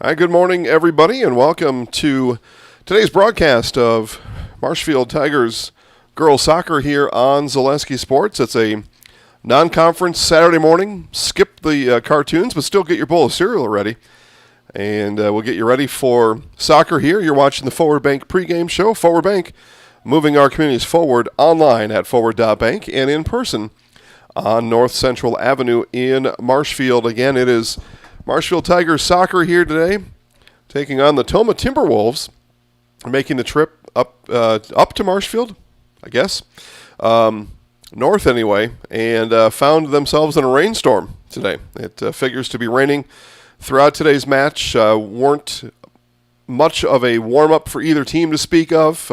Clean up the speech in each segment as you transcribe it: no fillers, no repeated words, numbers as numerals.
Hi, good morning, everybody, and welcome to today's broadcast of Marshfield Tigers girls soccer here on Zaleski Sports. It's a non-conference Saturday morning. Skip the cartoons, but still get your bowl of cereal ready. And we'll get you ready for soccer here. You're watching the Forward Bank pregame show. Forward Bank, moving our communities forward online at forward.bank and in person on North Central Avenue in Marshfield. Again, it is Marshfield Tigers soccer here today, taking on the Tomah Timberwolves, making the trip up to Marshfield, I guess, north anyway, and found themselves in a rainstorm today. It figures to be raining throughout today's match. Weren't much of a warm-up for either team to speak of.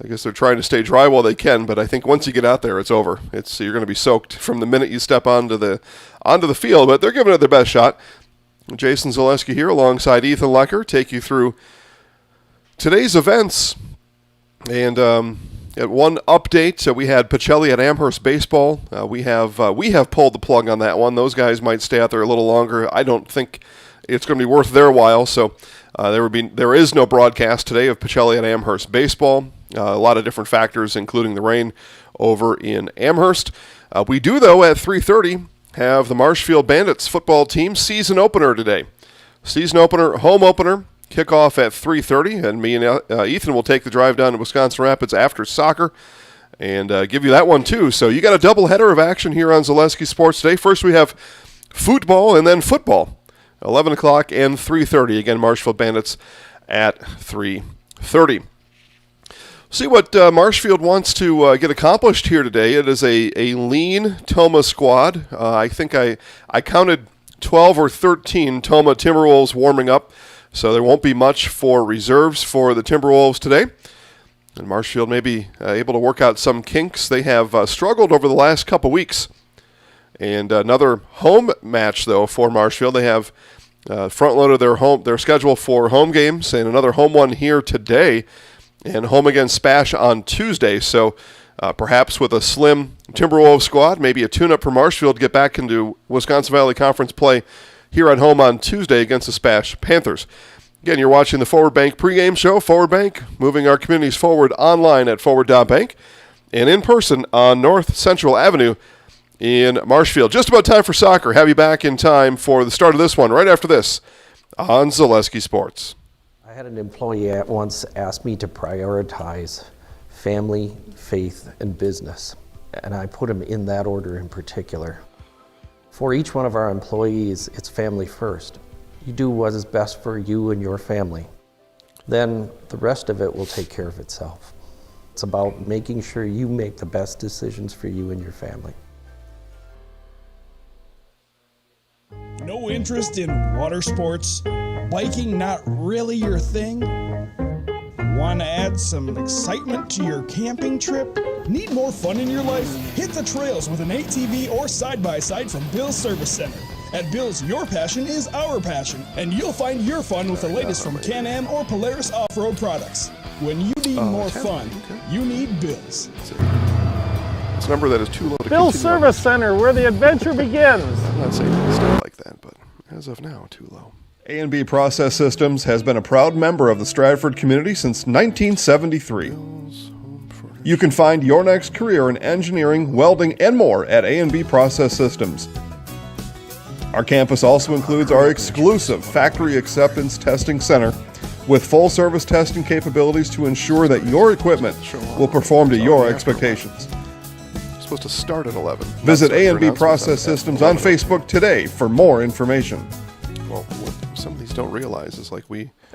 I guess they're trying to stay dry while they can, but I think once you get out there, it's over. You're going to be soaked from the minute you step onto the field, but they're giving it their best shot. Jason Zaleski here alongside Ethan Lecker take you through today's events. And at one update, we had Pacelli at Amherst baseball. We have pulled the plug on that one. Those guys might stay out there a little longer. I don't think it's going to be worth their while. So there is no broadcast today of Pacelli at Amherst baseball. A lot of different factors, including the rain over in Amherst. We do, though, at 3:30, have the Marshfield Bandits football team season opener today. Season opener, home opener, kickoff at 3:30, and me and Ethan will take the drive down to Wisconsin Rapids after soccer and give you that one, too. So you got a double header of action here on Zaleski Sports today. First, we have football and then football, 11 o'clock and 3:30. Again, Marshfield Bandits at 3:30. See what Marshfield wants to get accomplished here today. It is a lean Tomah squad. I think I counted 12 or 13 Tomah Timberwolves warming up, so there won't be much for reserves for the Timberwolves today. And Marshfield may be able to work out some kinks. They have struggled over the last couple weeks. And another home match, though, for Marshfield. They have front-loaded their schedule for home games, and another home one here today, and home against Spash on Tuesday. So perhaps with a slim Timberwolves squad, maybe a tune-up for Marshfield to get back into Wisconsin Valley Conference play here at home on Tuesday against the Spash Panthers. Again, you're watching the Forward Bank pregame show. Forward Bank, moving our communities forward online at forward.bank and in person on North Central Avenue in Marshfield. Just about time for soccer. Have you back in time for the start of this one right after this on Zaleski Sports. I had an employee at once ask me to prioritize family, faith, and business, and I put them in that order in particular. For each one of our employees, it's family first. You do what is best for you and your family. Then the rest of it will take care of itself. It's about making sure you make the best decisions for you and your family. No interest in water sports? Biking not really your thing? Want to add some excitement to your camping trip? Need more fun in your life? Hit the trails with an ATV or side-by-side from Bill's Service Center. At Bill's, your passion is our passion, and you'll find your fun with the latest from Can-Am or Polaris off-road products. When you need more fun, you need Bill's. It's a number that is too low to Bill's Service Center, where the adventure begins. I'm not saying it's still like that, but as of now, too low. A&B Process Systems has been a proud member of the Stratford community since 1973. You can find your next career in engineering, welding, and more at A&B Process Systems. Our campus also includes our exclusive Factory Acceptance Testing Center with full-service testing capabilities to ensure that your equipment will perform to your expectations. Supposed to start at 11. Visit A&B Process Systems on Facebook today for more information. Well, what some of these don't realize is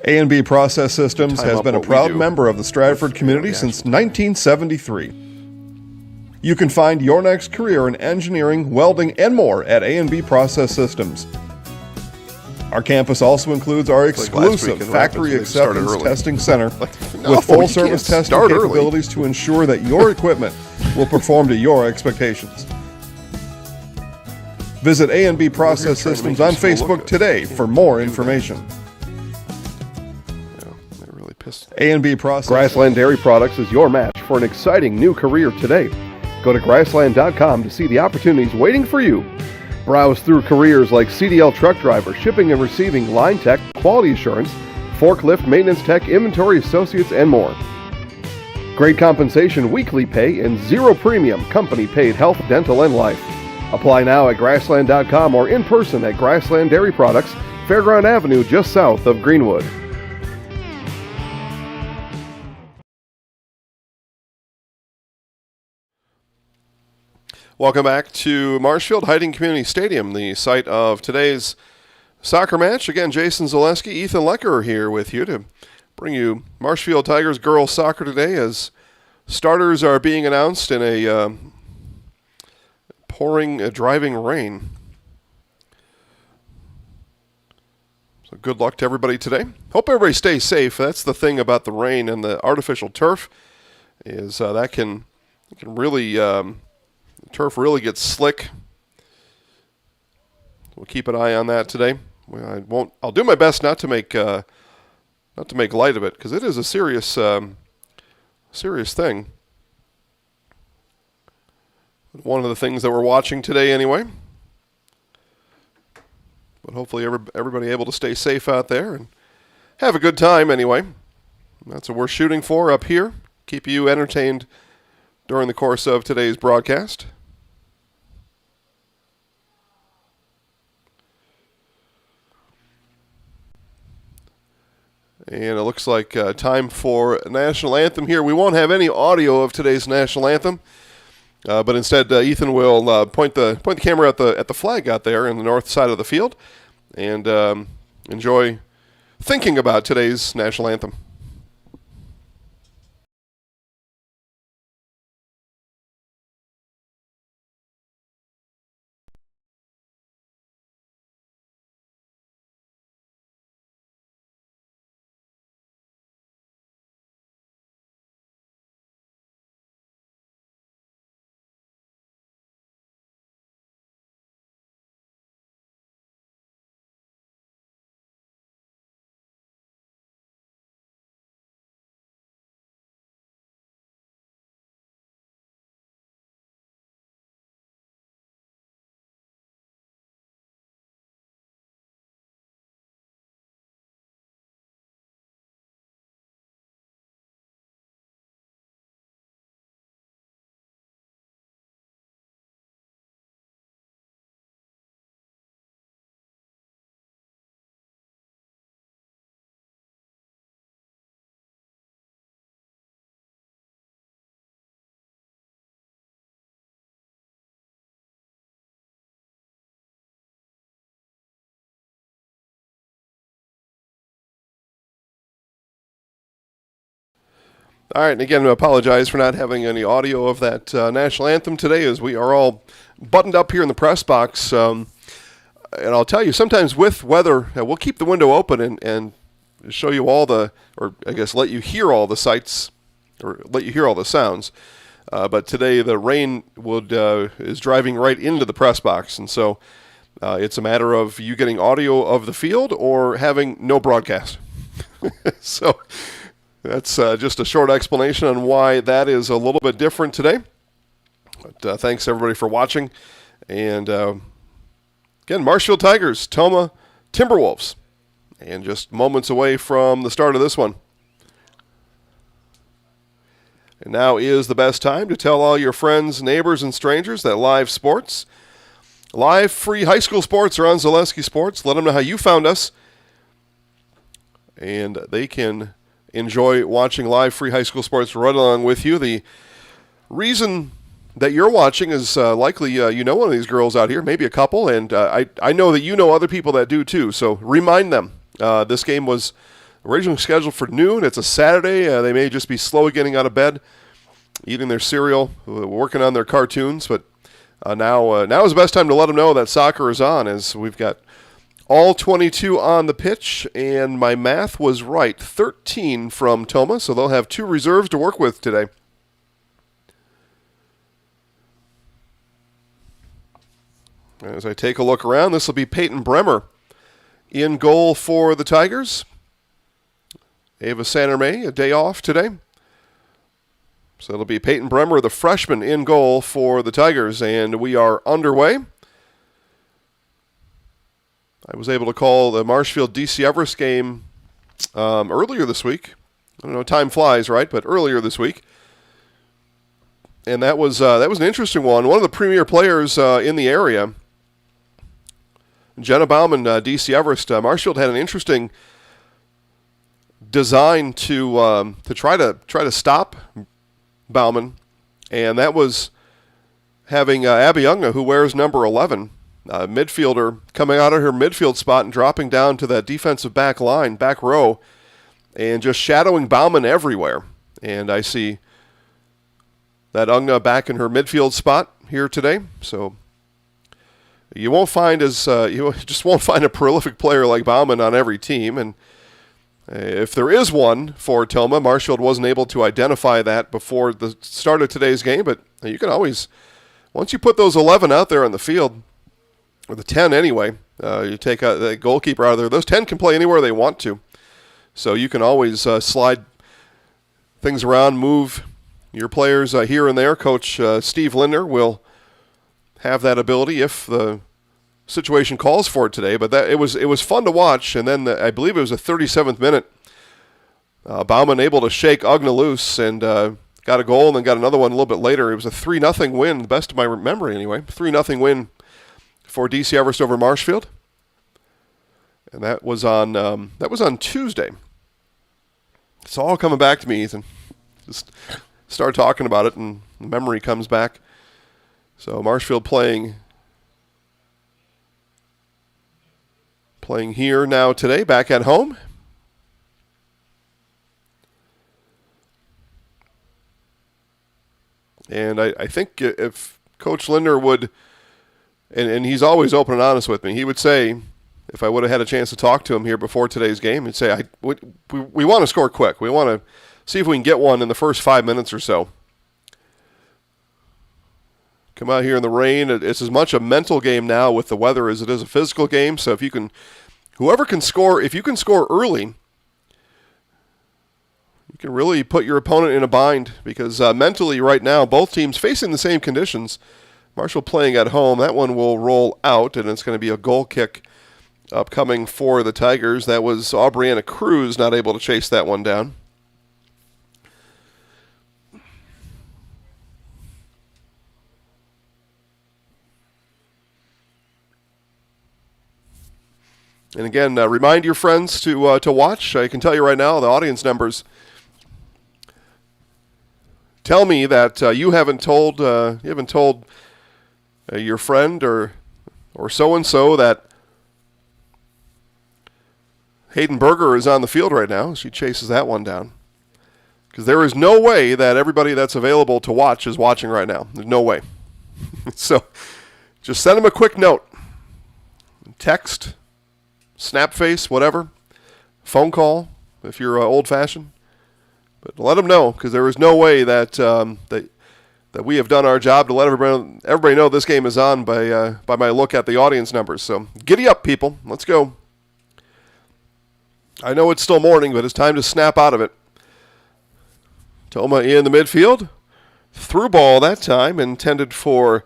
A&B Process Systems has been a proud member of the Stratford community since 1973. You can find your next career in engineering, welding, and more at A&B Process Systems. Our campus also includes our exclusive Factory Acceptance Testing Center with full-service testing capabilities to ensure that your equipment will perform to your expectations. Visit A&B Process Systems on Facebook today for more information. A&B Process. Grassland Dairy Products is your match for an exciting new career today. Go to grassland.com to see the opportunities waiting for you. Browse through careers like CDL truck driver, shipping and receiving, line tech, quality assurance, forklift, maintenance tech, inventory associates, and more. Great compensation, weekly pay, and zero premium, company paid health, dental, and life. Apply now at grassland.com or in person at Grassland Dairy Products, Fairground Avenue, just south of Greenwood. Welcome back to Marshfield Hiding Community Stadium, the site of today's soccer match. Again, Jason Zaleski, Ethan Lecker are here with you to bring you Marshfield Tigers girls soccer today as starters are being announced in a pouring, driving rain. So good luck to everybody today. Hope everybody stays safe. That's the thing about the rain and the artificial turf is that can really turf really gets slick. We'll keep an eye on that today. I'll do my best not to make light of it because it is a serious thing. One of the things that we're watching today, anyway. But hopefully, everybody able to stay safe out there and have a good time. Anyway, that's what we're shooting for up here. Keep you entertained during the course of today's broadcast. And it looks like time for a national anthem here. We won't have any audio of today's national anthem, but instead Ethan will point the camera at the flag out there in the north side of the field and enjoy thinking about today's national anthem. All right, and again, I apologize for not having any audio of that national anthem today as we are all buttoned up here in the press box. And I'll tell you, sometimes with weather, we'll keep the window open and show you all or I guess let you hear all the sights, or let you hear all the sounds. But today the rain is driving right into the press box, and so it's a matter of you getting audio of the field or having no broadcast. So that's just a short explanation on why that is a little bit different today. But thanks, everybody, for watching. And again, Marshfield Tigers, Tomah Timberwolves. And just moments away from the start of this one. And now is the best time to tell all your friends, neighbors, and strangers that live sports, live free high school sports are on Zaleski Sports. Let them know how you found us. And they can enjoy watching live free high school sports right along with you. The reason that you're watching is likely you know one of these girls out here, maybe a couple, and I know that you know other people that do too, so remind them. This game was originally scheduled for noon. It's a Saturday. They may just be slow getting out of bed, eating their cereal, working on their cartoons, but now is the best time to let them know that soccer is on, as we've got all 22 on the pitch, and my math was right, 13 from Tomah, so they'll have 2 reserves to work with today. As I take a look around, this will be Peyton Bremer in goal for the Tigers. Ava Santermay, a day off today. So it'll be Peyton Bremer, the freshman, in goal for the Tigers, and we are underway. I was able to call the Marshfield DC Everest game earlier this week. I don't know, time flies, right? But earlier this week. And that was an interesting one. One of the premier players in the area, Jenna Bauman, DC Everest. Marshfield had an interesting design to try to stop Bauman, and that was having Abby Unga, who wears number 11, midfielder, coming out of her midfield spot and dropping down to that defensive back line, back row, and just shadowing Bauman everywhere. And I see that Unga back in her midfield spot here today. So you won't find you just won't find a prolific player like Bauman on every team. And if there is one for Tomah, Marshfield wasn't able to identify that before the start of today's game. But you can always, once you put those 11 out there on the field, or the 10 anyway, you take the goalkeeper out of there. Those 10 can play anywhere they want to. So you can always slide things around, move your players here and there. Coach Steve Lindner will have that ability if the situation calls for it today. But it was fun to watch. And then I believe it was the 37th minute. Bauman able to shake Ugna loose and got a goal and then got another one a little bit later. It was a 3-0 win, the best of my memory anyway. 3-0 win for DC Everest over Marshfield. And that was on Tuesday. It's all coming back to me, Ethan. Just start talking about it and the memory comes back. So Marshfield playing here now today, back at home. And I think if Coach Lindner would, and he's always open and honest with me, he would say, if I would have had a chance to talk to him here before today's game, he'd say, we want to score quick. We want to see if we can get one in the first 5 minutes or so. Come out here in the rain. It's as much a mental game now with the weather as it is a physical game. So if you can score early, you can really put your opponent in a bind because mentally right now, both teams facing the same conditions. Marshall playing at home. That one will roll out, and it's going to be a goal kick upcoming for the Tigers. That was Aubriana Cruz not able to chase that one down. And again, remind your friends to watch. I can tell you right now, the audience numbers tell me that you haven't told your friend or so and so that Hayden Berger is on the field right now. She chases that one down. Because there is no way that everybody that's available to watch is watching right now. There's no way. So just send them a quick note. Text, Snapface, whatever. Phone call if you're old-fashioned. But let them know because there is no way that that we have done our job to let everybody know this game is on by my look at the audience numbers. So giddy up, people. Let's go. I know it's still morning, but it's time to snap out of it. Tomah in the midfield. Through ball that time, intended for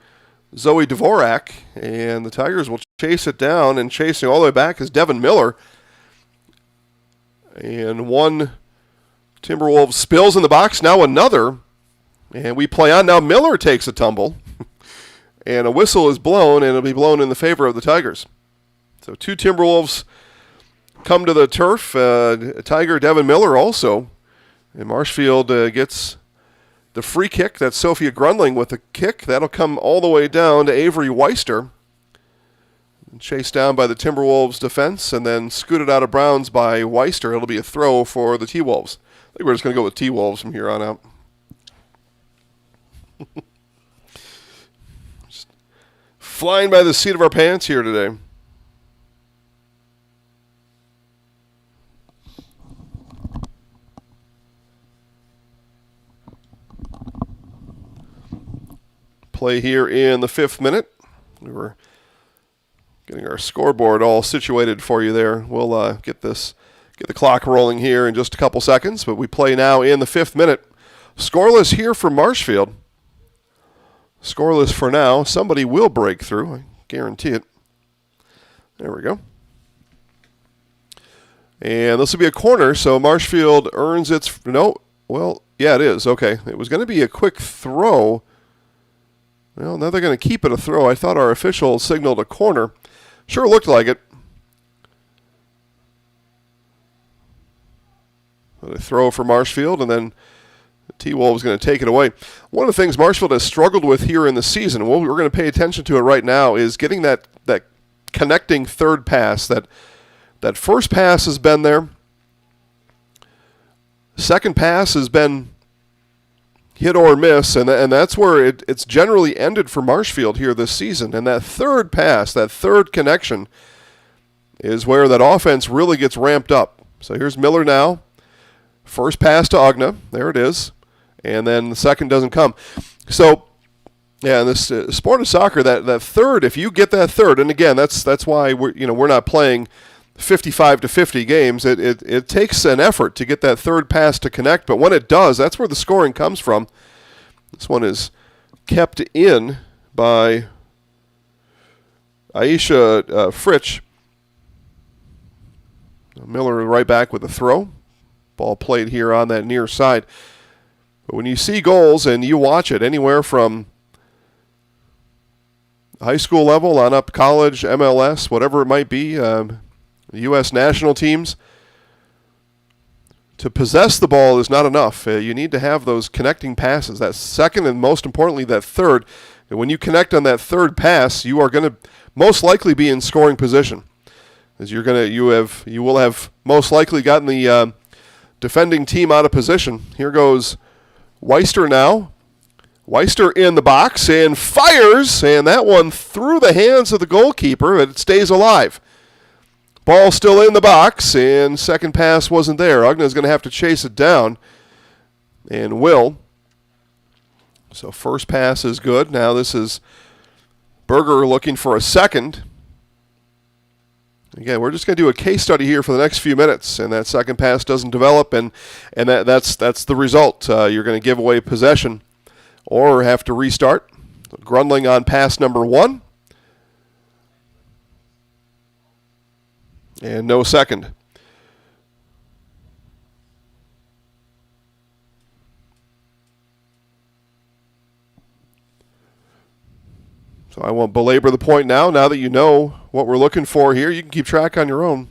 Zoe Dvorak. And the Tigers will chase it down, and chasing all the way back is Devin Miller. And one Timberwolves spills in the box, now another. And we play on. Now Miller takes a tumble. And a whistle is blown, and it'll be blown in the favor of the Tigers. So two Timberwolves come to the turf. Tiger Devin Miller also. And Marshfield gets the free kick. That's Sophia Grunling with the kick. That'll come all the way down to Avery Weister. Chased down by the Timberwolves defense and then scooted out of bounds by Weister. It'll be a throw for the T-Wolves. I think we're just going to go with T-Wolves from here on out. Just flying by the seat of our pants here today. Play here in the 5th minute. We were getting our scoreboard all situated for you there. We'll get the clock rolling here in just a couple seconds, but we play now in the 5th minute. Scoreless here for Marshfield. Scoreless for now. Somebody will break through. I guarantee it. There we go. And this will be a corner, so Marshfield earns its... No, well, yeah, it is. Okay, it was going to be a quick throw. Well, now they're going to keep it a throw. I thought our official signaled a corner. Sure looked like it. But a throw for Marshfield, and then the T-Wolves going to take it away. One of the things Marshfield has struggled with here in the season, and we're going to pay attention to it right now, is getting that connecting third pass. That first pass has been there. Second pass has been hit or miss, and that's where it's generally ended for Marshfield here this season. And that third pass, that third connection, is where that offense really gets ramped up. So here's Miller now. First pass to Ogna. There it is. And then the second doesn't come. So, yeah, in this sport of soccer, that third, if you get that third, and again, that's why we're not playing 55 to 50 games. It takes an effort to get that third pass to connect, but when it does, that's where the scoring comes from. This one is kept in by Aisha Fritsch. Miller right back with a throw. Ball played here on that near side. But when you see goals and you watch it anywhere from high school level on up college, MLS, whatever it might be, U.S. national teams, to possess the ball is not enough. You need to have those connecting passes. That second and most importantly, that third. And when you connect on that third pass, you are going to most likely be in scoring position, as you will have most likely gotten the defending team out of position. Here goes Weister now. Weister in the box and fires, and that one through the hands of the goalkeeper, but it stays alive. Ball still in the box, and second pass wasn't there. Ogna's going to have to chase it down, and will. So first pass is good. Now this is Berger looking for a second. Again, we're just going to do a case study here for the next few minutes, and that second pass doesn't develop, and that's the result. You're going to give away possession or have to restart. Grundling on pass number one. And no second. So I won't belabor the point now. Now that you know what we're looking for here, you can keep track on your own.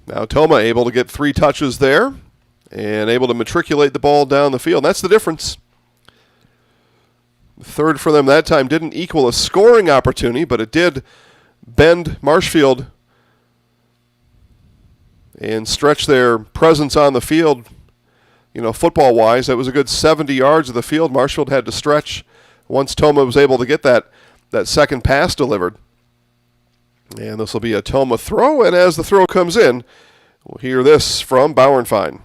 Now Tomah able to get 3 touches there and able to matriculate the ball down the field. That's the difference. The third for them that time didn't equal a scoring opportunity, but it did bend Marshfield and stretch their presence on the field. Football-wise, that was a good 70 yards of the field Marshfield had to stretch once Tomah was able to get that second pass delivered. And this will be a Tomah throw, and as the throw comes in, we'll hear this from Bauernfein.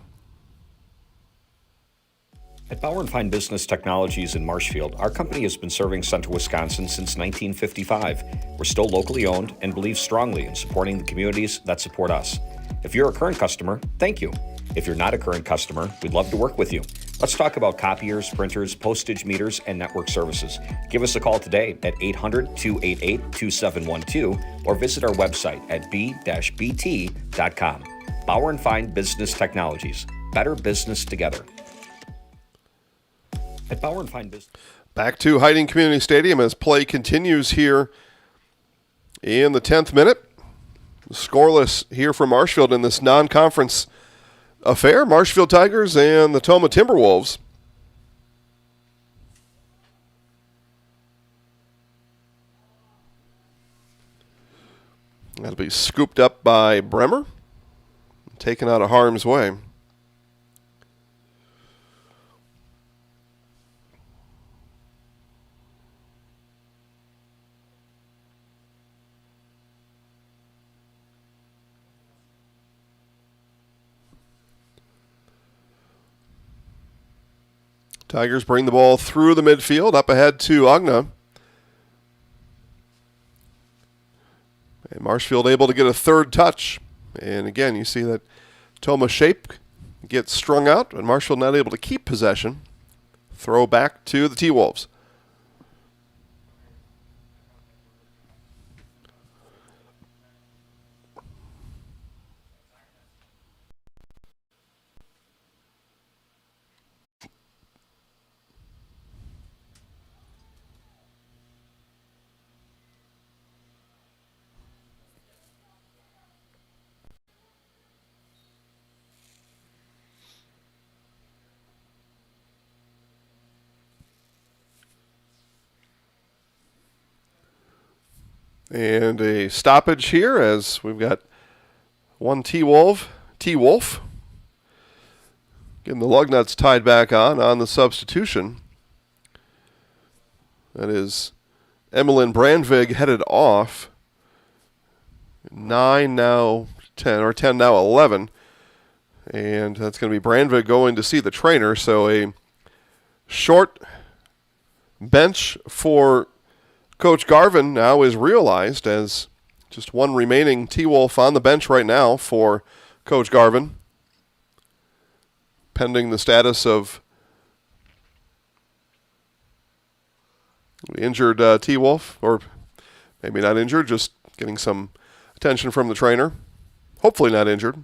At Bauernfein Business Technologies in Marshfield, our company has been serving Central Wisconsin since 1955. We're still locally owned and believe strongly in supporting the communities that support us. If you're a current customer, thank you. If you're not a current customer, we'd love to work with you. Let's talk about copiers, printers, postage meters, and network services. Give us a call today at 800-288-2712 or visit our website at b-bt.com. Bauernfein Business Technologies. Better business together. At Bauernfein Business. Back to Hiding Community Stadium as play continues here in the 10th minute. Scoreless here for Marshfield in this non-conference affair. Marshfield Tigers and the Tomah Timberwolves. That'll be scooped up by Bremer, taken out of harm's way. Tigers bring the ball through the midfield, up ahead to Ogna. And Marshfield able to get a third touch. And again, you see that Tomah shape gets strung out, and Marshfield not able to keep possession. Throw back to the T-Wolves. And a stoppage here as we've got one T-Wolf, getting the lug nuts tied back on the substitution. That is Emmeline Brandvig headed off. 9 now 10, or 10 now 11. And that's going to be Brandvig going to see the trainer. So a short bench for Coach Garvin now is realized as just one remaining T-Wolf on the bench right now for Coach Garvin, pending the status of injured T-Wolf, or maybe not injured, just getting some attention from the trainer. Hopefully not injured.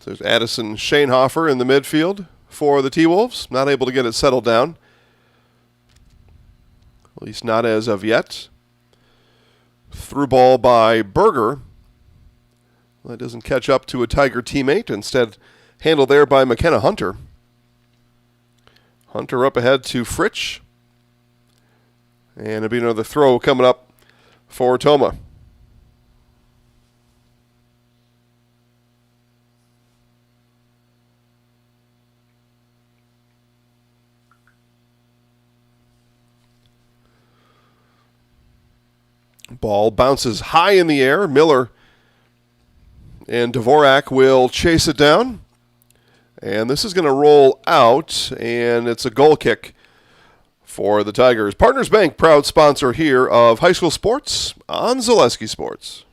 There's Addison Schoenhofer in the midfield for the T-Wolves. Not able to get it settled down. At least not as of yet. Through ball by Berger. Well, that doesn't catch up to a Tiger teammate. Instead, handled there by McKenna Hunter. Hunter up ahead to Fritsch. And it'll be another throw coming up for Tomah. Ball bounces high in the air. Miller and Dvorak will chase it down. And this is going to roll out, and it's a goal kick for the Tigers. Partners Bank, proud sponsor here of high school sports on Zaleski Sports.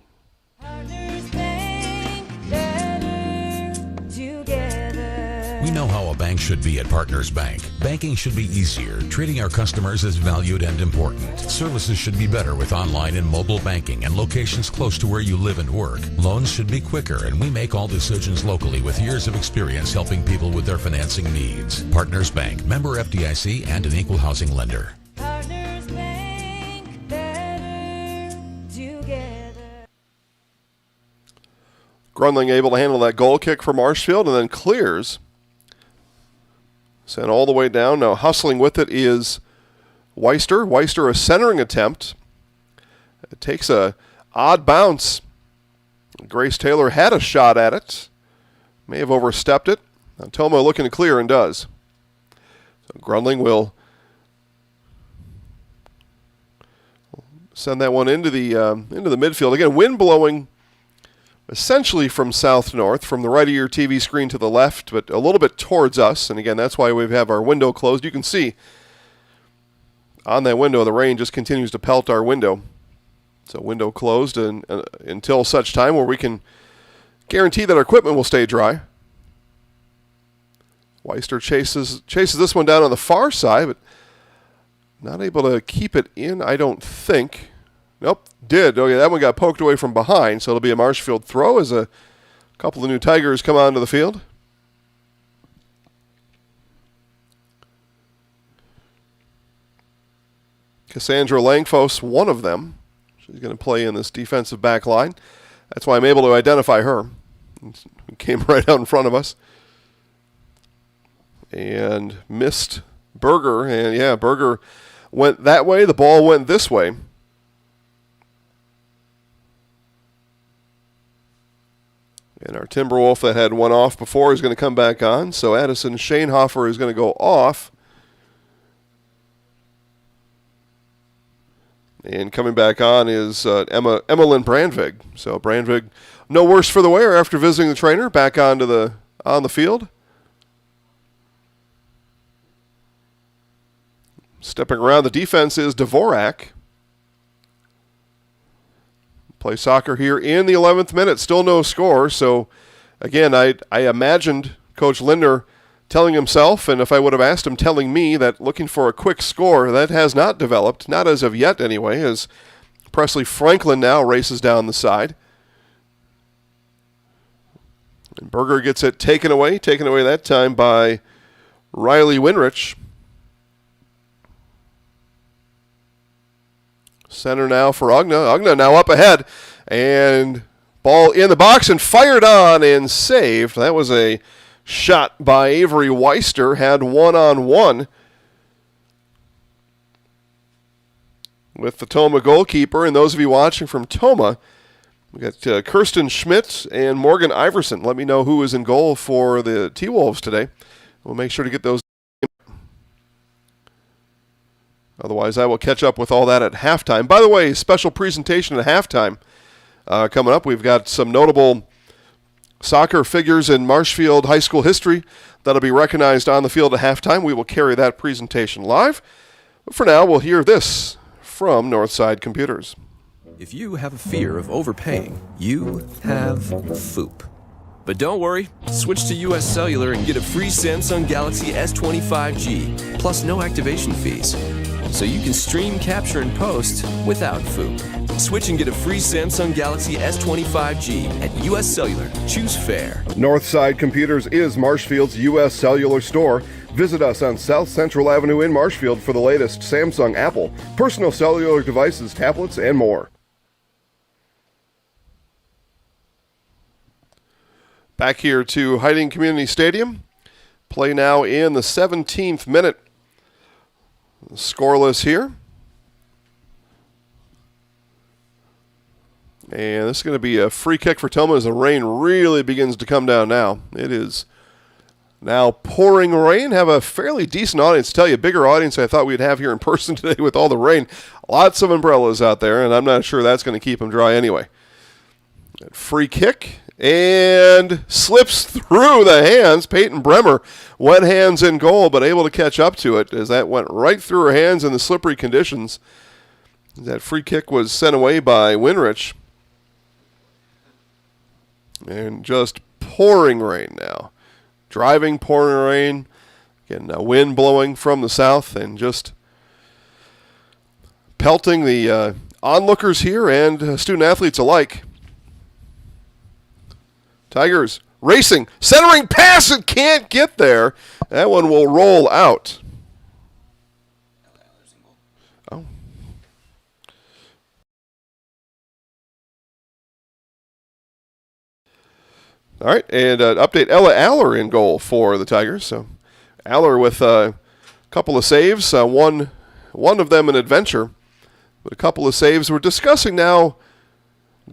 Partners Bank, better together. We know how a bank should be at Partners Bank. Banking should be easier. Treating our customers as valued and important. Services should be better with online and mobile banking and locations close to where you live and work. Loans should be quicker, and we make all decisions locally with years of experience helping people with their financing needs. Partners Bank, member FDIC, and an equal housing lender. Partners Bank, better together. Grunling able to handle that goal kick for Marshfield and then clears. Sent all the way down. Now hustling with it is Weister. Weister, a centering attempt. It takes a odd bounce. Grace Taylor had a shot at it. May have overstepped it. Now Tomah looking to clear and does. So Grunling will send that one into the midfield. Again, wind blowing essentially from south-north, from the right of your TV screen to the left, but a little bit towards us. And again, that's why we have our window closed. You can see on that window, the rain just continues to pelt our window. So window closed and until such time where we can guarantee that our equipment will stay dry. Weister chases this one down on the far side, but not able to keep it in, I don't think. Nope, did. Okay, that one got poked away from behind, so it'll be a Marshfield throw as a couple of new Tigers come onto the field. Cassandra Langfos, one of them. She's going to play in this defensive back line. That's why I'm able to identify her. It came right out in front of us. And missed Berger. And yeah, Berger went that way. The ball went this way. And our Timberwolf that had one off before is going to come back on. So Addison Schoenhofer is going to go off. And coming back on is Emmeline Brandvig. So Brandvig, no worse for the wear after visiting the trainer, back on the field. Stepping around the defense is Dvorak. Play soccer here in the 11th minute. Still no score. So, again, I imagined Coach Lindner telling himself, and if I would have asked him, telling me that looking for a quick score. That has not developed, not as of yet anyway, as Presley Franklin now races down the side. And Berger gets it taken away that time by Riley Winrich. Center now for Ugna. Ugna now up ahead. And ball in the box and fired on and saved. That was a shot by Avery Weister. Had one-on-one with the Tomah goalkeeper. And those of you watching from Tomah, we got Kirsten Schmidt and Morgan Iverson. Let me know who is in goal for the T-Wolves today. We'll make sure to get those. Otherwise, I will catch up with all that at halftime. By the way, special presentation at halftime coming up. We've got some notable soccer figures in Marshfield High School history that'll be recognized on the field at halftime. We will carry that presentation live. But for now, we'll hear this from Northside Computers. If you have a fear of overpaying, you have FOOP. But don't worry, switch to US Cellular and get a free Samsung Galaxy S25G, plus no activation fees. So you can stream, capture, and post without FOOP. Switch and get a free Samsung Galaxy S25G at US Cellular. Choose fair. Northside Computers is Marshfield's U.S. Cellular store. Visit us on South Central Avenue in Marshfield for the latest Samsung, Apple, personal cellular devices, tablets, and more. Back here to Hiding Community Stadium. Play now in the 17th minute. Scoreless here. And this is going to be a free kick for Tomah as the rain really begins to come down now. It is now pouring rain. Have a fairly decent audience. Tell you, a bigger audience I thought we'd have here in person today with all the rain. Lots of umbrellas out there, and I'm not sure that's going to keep them dry anyway. Free kick. And slips through the hands. Peyton Bremer, wet hands in goal, but able to catch up to it as that went right through her hands in the slippery conditions. That free kick was sent away by Winrich. And just pouring rain now. Driving, pouring rain. Again, a wind blowing from the south and just pelting the onlookers here and student athletes alike. Tigers racing, centering pass, and can't get there. That one will roll out. Oh. All right, and update, Ella Aller in goal for the Tigers. So Aller with a couple of saves, one of them an adventure, but a couple of saves. We're discussing now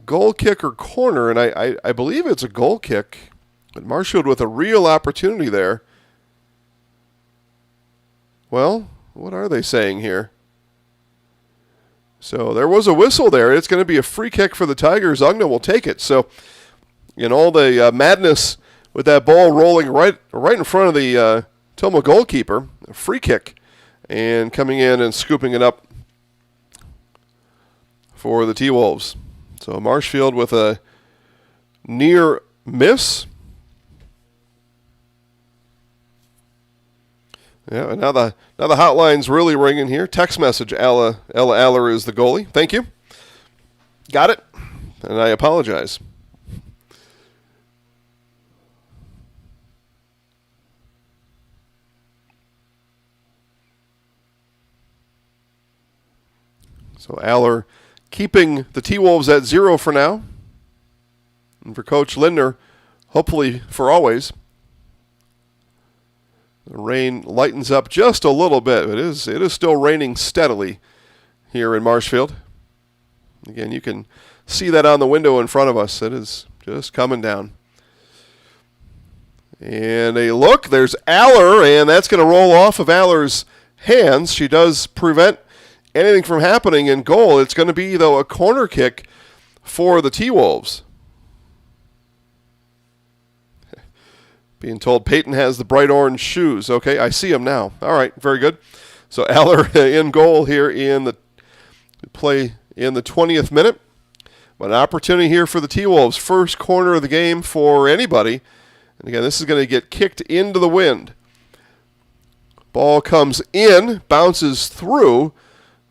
goal kick or corner, and I believe it's a goal kick. But Marshfield with a real opportunity there. Well, what are they saying here? So there was a whistle there. It's going to be a free kick for the Tigers. Ugna will take it. So in all the madness with that ball rolling right in front of the Tomah goalkeeper, a free kick, and coming in and scooping it up for the T-Wolves. So Marshfield with a near miss. Yeah, and now the hotline's really ringing here. Text message, Ella Aller is the goalie. Thank you. Got it. And I apologize. So Aller keeping the T-Wolves at 0 for now. And for Coach Lindner, hopefully for always. The rain lightens up just a little bit. It is still raining steadily here in Marshfield. Again, you can see that on the window in front of us. It is just coming down. And a look, there's Aller, and that's going to roll off of Aller's hands. She does prevent anything from happening in goal. It's going to be, though, a corner kick for the T-Wolves. Being told Peyton has the bright orange shoes. Okay, I see him now. All right, very good. So Aller in goal here in the play in the 20th minute. But an opportunity here for the T-Wolves. First corner of the game for anybody. And again, this is going to get kicked into the wind. Ball comes in, bounces through.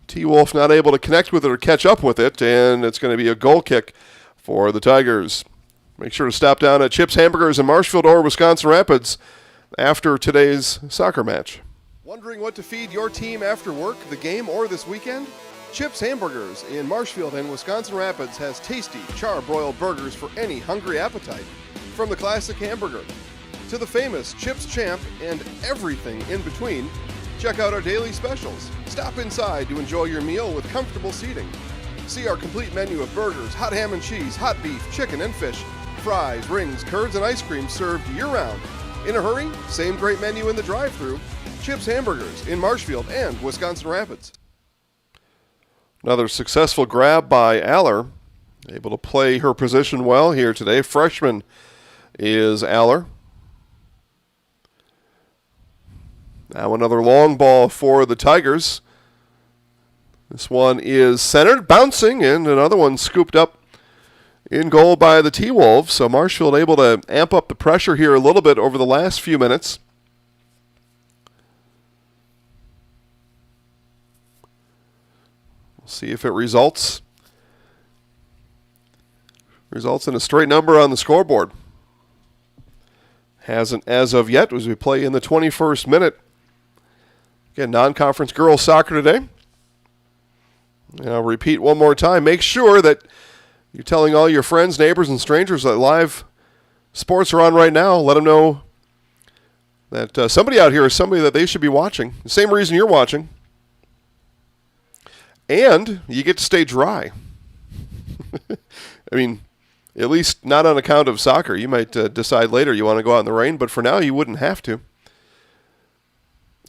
T-Wolf not able to connect with it or catch up with it, and it's going to be a goal kick for the Tigers. Make sure to stop down at Chips Hamburgers in Marshfield or Wisconsin Rapids after today's soccer match. Wondering what to feed your team after work, the game, or this weekend? Chips Hamburgers in Marshfield and Wisconsin Rapids has tasty, char-broiled burgers for any hungry appetite. From the classic hamburger to the famous Chips Champ and everything in between, check out our daily specials. Stop inside to enjoy your meal with comfortable seating. See our complete menu of burgers, hot ham and cheese, hot beef, chicken and fish, fries, rings, curds, and ice cream served year-round. In a hurry? Same great menu in the drive-thru. Chips Hamburgers in Marshfield and Wisconsin Rapids. Another successful grab by Aller. Able to play her position well here today. Freshman is Aller. Now another long ball for the Tigers. This one is centered, bouncing, and another one scooped up in goal by the T-Wolves. So Marshfield able to amp up the pressure here a little bit over the last few minutes. We'll see if it results in a straight number on the scoreboard. Hasn't as of yet, as we play in the 21st minute. Again, non-conference girls soccer today. And I'll repeat one more time. Make sure that you're telling all your friends, neighbors, and strangers that live sports are on right now. Let them know that somebody out here is somebody that they should be watching. The same reason you're watching. And you get to stay dry. I mean, at least not on account of soccer. You might decide later you want to go out in the rain, but for now you wouldn't have to.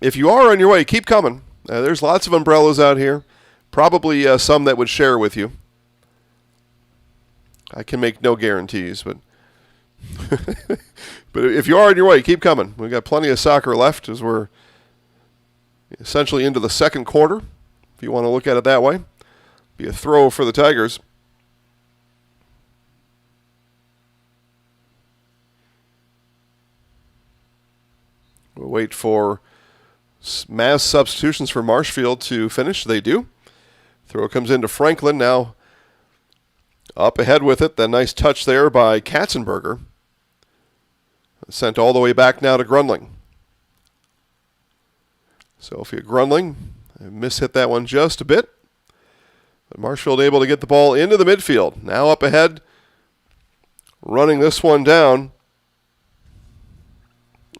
If you are on your way, keep coming. There's lots of umbrellas out here. Probably some that would share with you. I can make no guarantees, but but if you are on your way, keep coming. We've got plenty of soccer left as we're essentially into the second quarter, if you want to look at it that way. Be a throw for the Tigers. We'll wait for mass substitutions for Marshfield to finish. They do. Throw comes into Franklin. Now up ahead with it. That nice touch there by Katzenberger. Sent all the way back now to Grundling. Sophia Grundling mishit that one just a bit. But Marshfield able to get the ball into the midfield. Now up ahead. Running this one down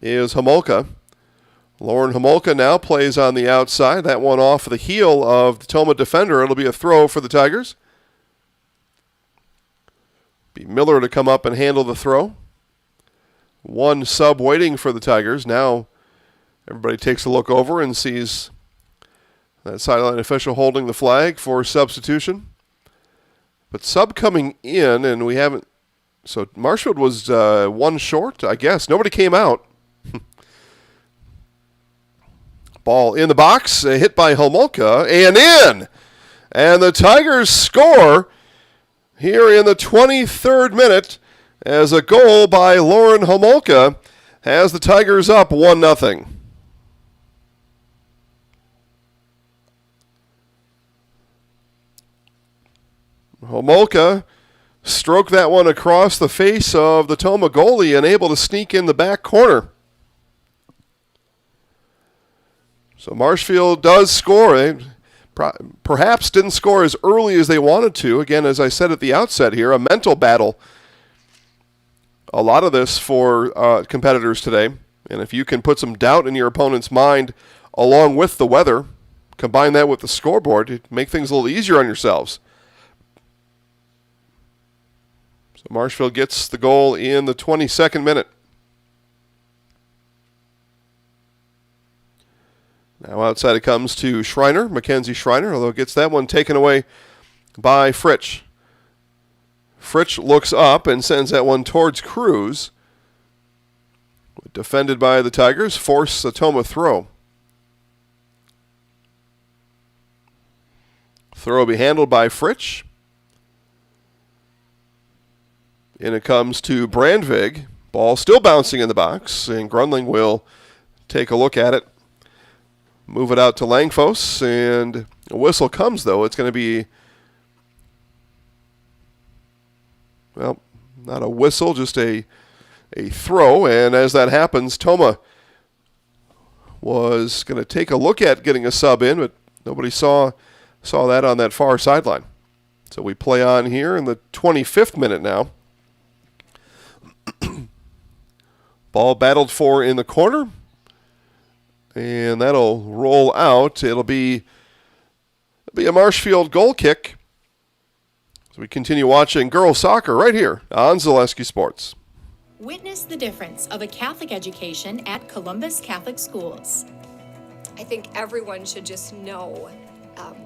is Homolka. Lauren Homolka now plays on the outside. That one off the heel of the Tomah defender. It'll be a throw for the Tigers. Be Miller to come up and handle the throw. One sub waiting for the Tigers. Now everybody takes a look over and sees that sideline official holding the flag for substitution. But sub coming in, and we haven't... So Marshfield was one short, I guess. Nobody came out. Ball in the box, hit by Homolka, and in! And the Tigers score here in the 23rd minute as a goal by Lauren Homolka has the Tigers up 1-0. Homolka stroked that one across the face of the Tomah goalie and able to sneak in the back corner. So Marshfield does score. They perhaps didn't score as early as they wanted to. Again, as I said at the outset here, a mental battle. A lot of this for competitors today. And if you can put some doubt in your opponent's mind along with the weather, combine that with the scoreboard, to make things a little easier on yourselves. So Marshfield gets the goal in the 22nd minute. Now outside it comes to Schreiner, Mackenzie Schreiner, although gets that one taken away by Fritsch. Fritsch looks up and sends that one towards Cruz. Defended by the Tigers, force a Tomah throw. Throw will be handled by Fritsch. In it comes to Brandvig. Ball still bouncing in the box, and Grundling will take a look at it. Move it out to Langfos, and a whistle comes, though. It's going to be, well, not a whistle, just a throw. And as that happens, Tomah was going to take a look at getting a sub in, but nobody saw that on that far sideline. So we play on here in the 25th minute now. Ball battled for in the corner. And that'll roll out. It'll be a Marshfield goal kick. So we continue watching girls soccer right here on Zaleski Sports. Witness the difference of a Catholic education at Columbus Catholic Schools. I think everyone should just know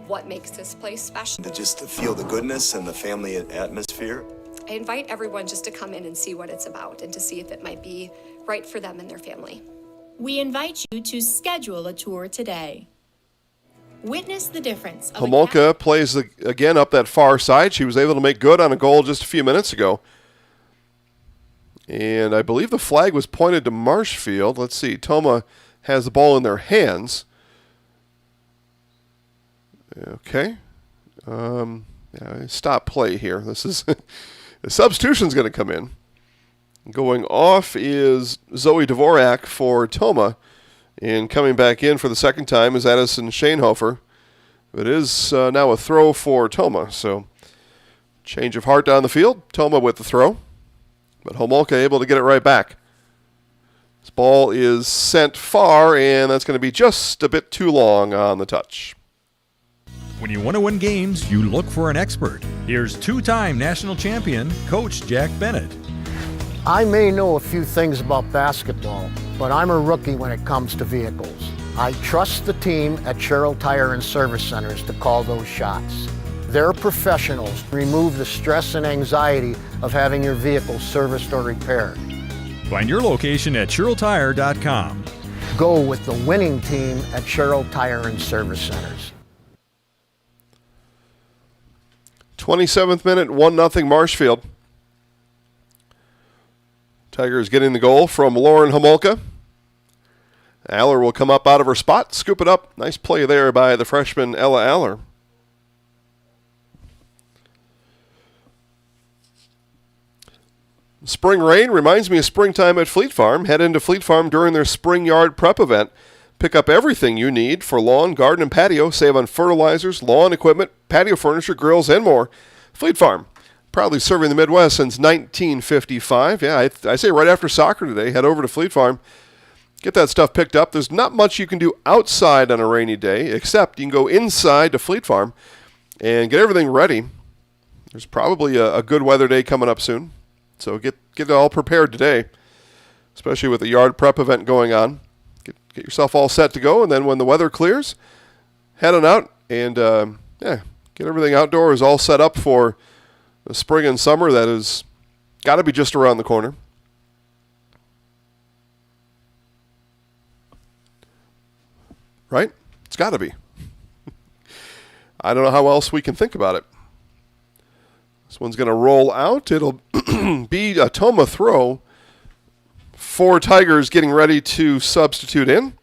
what makes this place special. Just to feel the goodness and the family atmosphere. I invite everyone just to come in and see what it's about and to see if it might be right for them and their family. We invite you to schedule a tour today. Witness the difference of Homolka plays again up that far side. She was able to make good on a goal just a few minutes ago. And I believe the flag was pointed to Marshfield. Let's see. Tomah has the ball in their hands. Okay. Stop play here. This is the substitution's going to come in. Going off is Zoe Dvorak for Tomah. And coming back in for the second time is Addison Schoenhofer. It is now a throw for Tomah. So change of heart down the field. Tomah with the throw. But Homolka able to get it right back. This ball is sent far, and that's going to be just a bit too long on the touch. When you want to win games, you look for an expert. Here's two-time national champion, Coach Jack Bennett. I may know a few things about basketball, but I'm a rookie when it comes to vehicles. I trust the team at Sherrill Tire and Service Centers to call those shots. They're professionals. Remove the stress and anxiety of having your vehicle serviced or repaired. Find your location at SherrillTire.com. Go with the winning team at Sherrill Tire and Service Centers. 27th minute, 1-0 Marshfield. Tigers getting the goal from Lauren Homolka. Aller will come up out of her spot, scoop it up. Nice play there by the freshman Ella Aller. Spring rain reminds me of springtime at Fleet Farm. Head into Fleet Farm during their spring yard prep event. Pick up everything you need for lawn, garden, and patio. Save on fertilizers, lawn equipment, patio furniture, grills, and more. Fleet Farm, proudly serving the Midwest since 1955. Yeah, I say right after soccer today, head over to Fleet Farm. Get that stuff picked up. There's not much you can do outside on a rainy day, except you can go inside to Fleet Farm and get everything ready. There's probably a good weather day coming up soon. So get it all prepared today, especially with the yard prep event going on. Get yourself all set to go, and then when the weather clears, head on out and get everything outdoors all set up for the spring and summer that is got to be just around the corner. Right? It's got to be. I don't know how else we can think about it. This one's going to roll out. It'll be a Tomah throw. 4 Tigers getting ready to substitute in.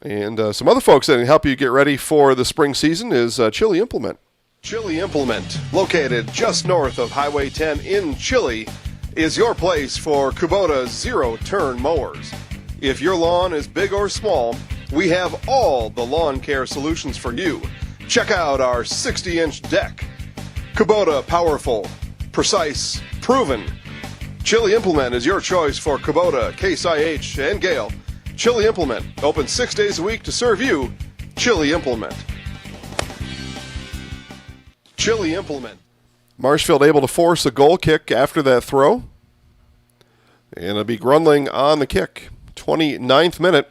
And some other folks that can help you get ready for the spring season is Chili Implement. Chili Implement, located just north of Highway 10 in Chili, is your place for Kubota zero-turn mowers. If your lawn is big or small, we have all the lawn care solutions for you. Check out our 60-inch deck. Kubota powerful, precise, proven. Chili Implement is your choice for Kubota, Case IH, and Gale. Chili Implement, open 6 days a week to serve you. Chili Implement. Chili Implement. Marshfield able to force a goal kick after that throw. And it'll be Grundling on the kick. 29th minute.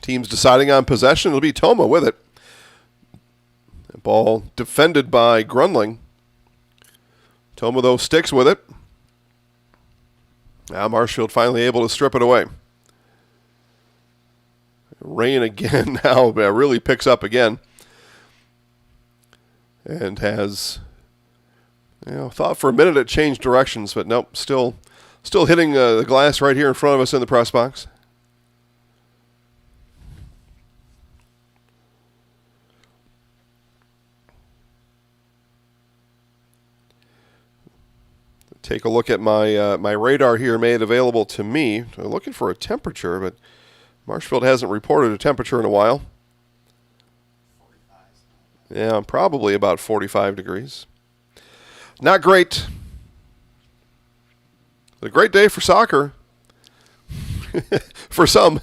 Teams deciding on possession. It'll be Tomah with it. The ball defended by Grunling. Tomah, though, sticks with it. Now Marshfield finally able to strip it away. Rain again now really picks up again. And has, thought for a minute it changed directions, but nope, still hitting the glass right here in front of us in the press box. Take a look at my radar here made available to me. I'm looking for a temperature, but Marshfield hasn't reported a temperature in a while. Yeah, probably about 45 degrees. Not great. A great day for soccer. For some.